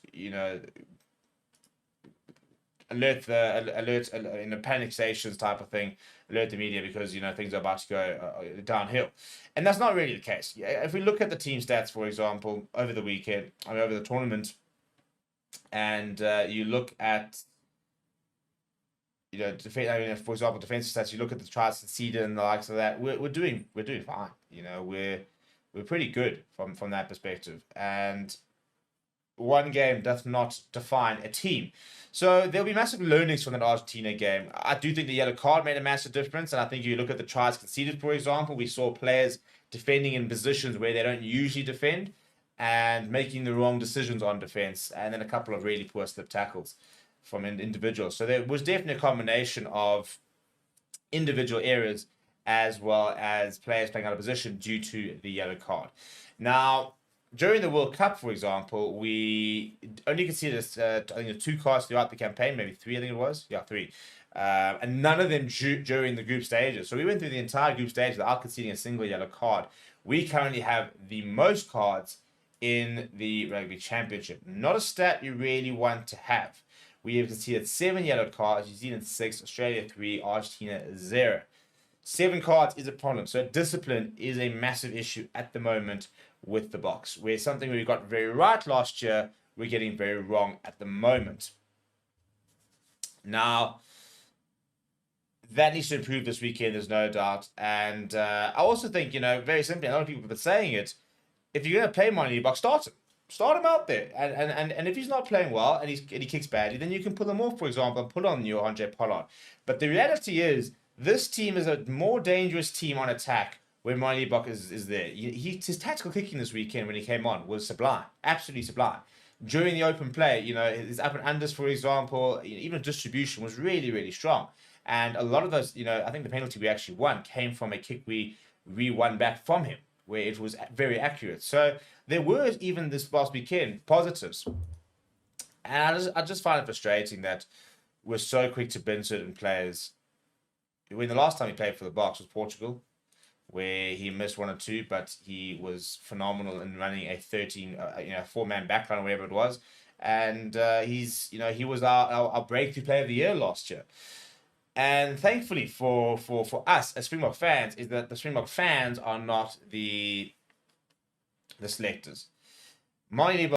Alert in a panic stations type of thing, alert the media because things are about to go downhill, and that's not really the case. If we look at the team stats, for example, over the weekend, over the tournament, and you look at for example, defensive stats, you look at the tries conceded and the likes of that, we're doing fine. We're pretty good from that perspective, and one game does not define a team. So there'll be massive learnings from that Argentina game. I do think the yellow card made a massive difference. And I think you look at the tries conceded, for example, we saw players defending in positions where they don't usually defend and making the wrong decisions on defense. And then a couple of really poor slip tackles from individuals. So there was definitely a combination of individual errors as well as players playing out of position due to the yellow card. Now, during the World Cup, for example, we only conceded, I think, 2 cards throughout the campaign, maybe 3, I think it was. Yeah, 3. And none of them during the group stages. So we went through the entire group stage without conceding a single yellow card. We currently have the most cards in the Rugby Championship. Not a stat you really want to have. We have conceded 7 yellow cards, New Zealand 6, Australia 3, Argentina 0. 7 cards is a problem. So discipline is a massive issue at the moment with the Boks, where something we got very right last year, we're getting very wrong at the moment. Now, that needs to improve this weekend, there's no doubt. And I also think, very simply, a lot of people have been saying it, if you're going to play Monty Liebach, start him. Start him out there. And if he's not playing well and he kicks badly, then you can pull him off, for example, and put on your Andre Pollard. But the reality is, this team is a more dangerous team on attack when Monty Liebach is there. His tactical kicking this weekend when he came on was sublime, absolutely sublime. during the open play, his up and unders, for example, even distribution was really, really strong. And a lot of those, I think the penalty we actually won came from a kick we won back from him, where it was very accurate. So there were, even this past weekend, positives. And I just find it frustrating that we're so quick to bin certain players. When the last time he played for the Boks was Portugal, where he missed 1 or 2, but he was phenomenal in running a 4-man backline or whatever it was. And he was our breakthrough player of the year last year. And thankfully for us as Springbok fans, is that the Springbok fans are not the selectors. Mali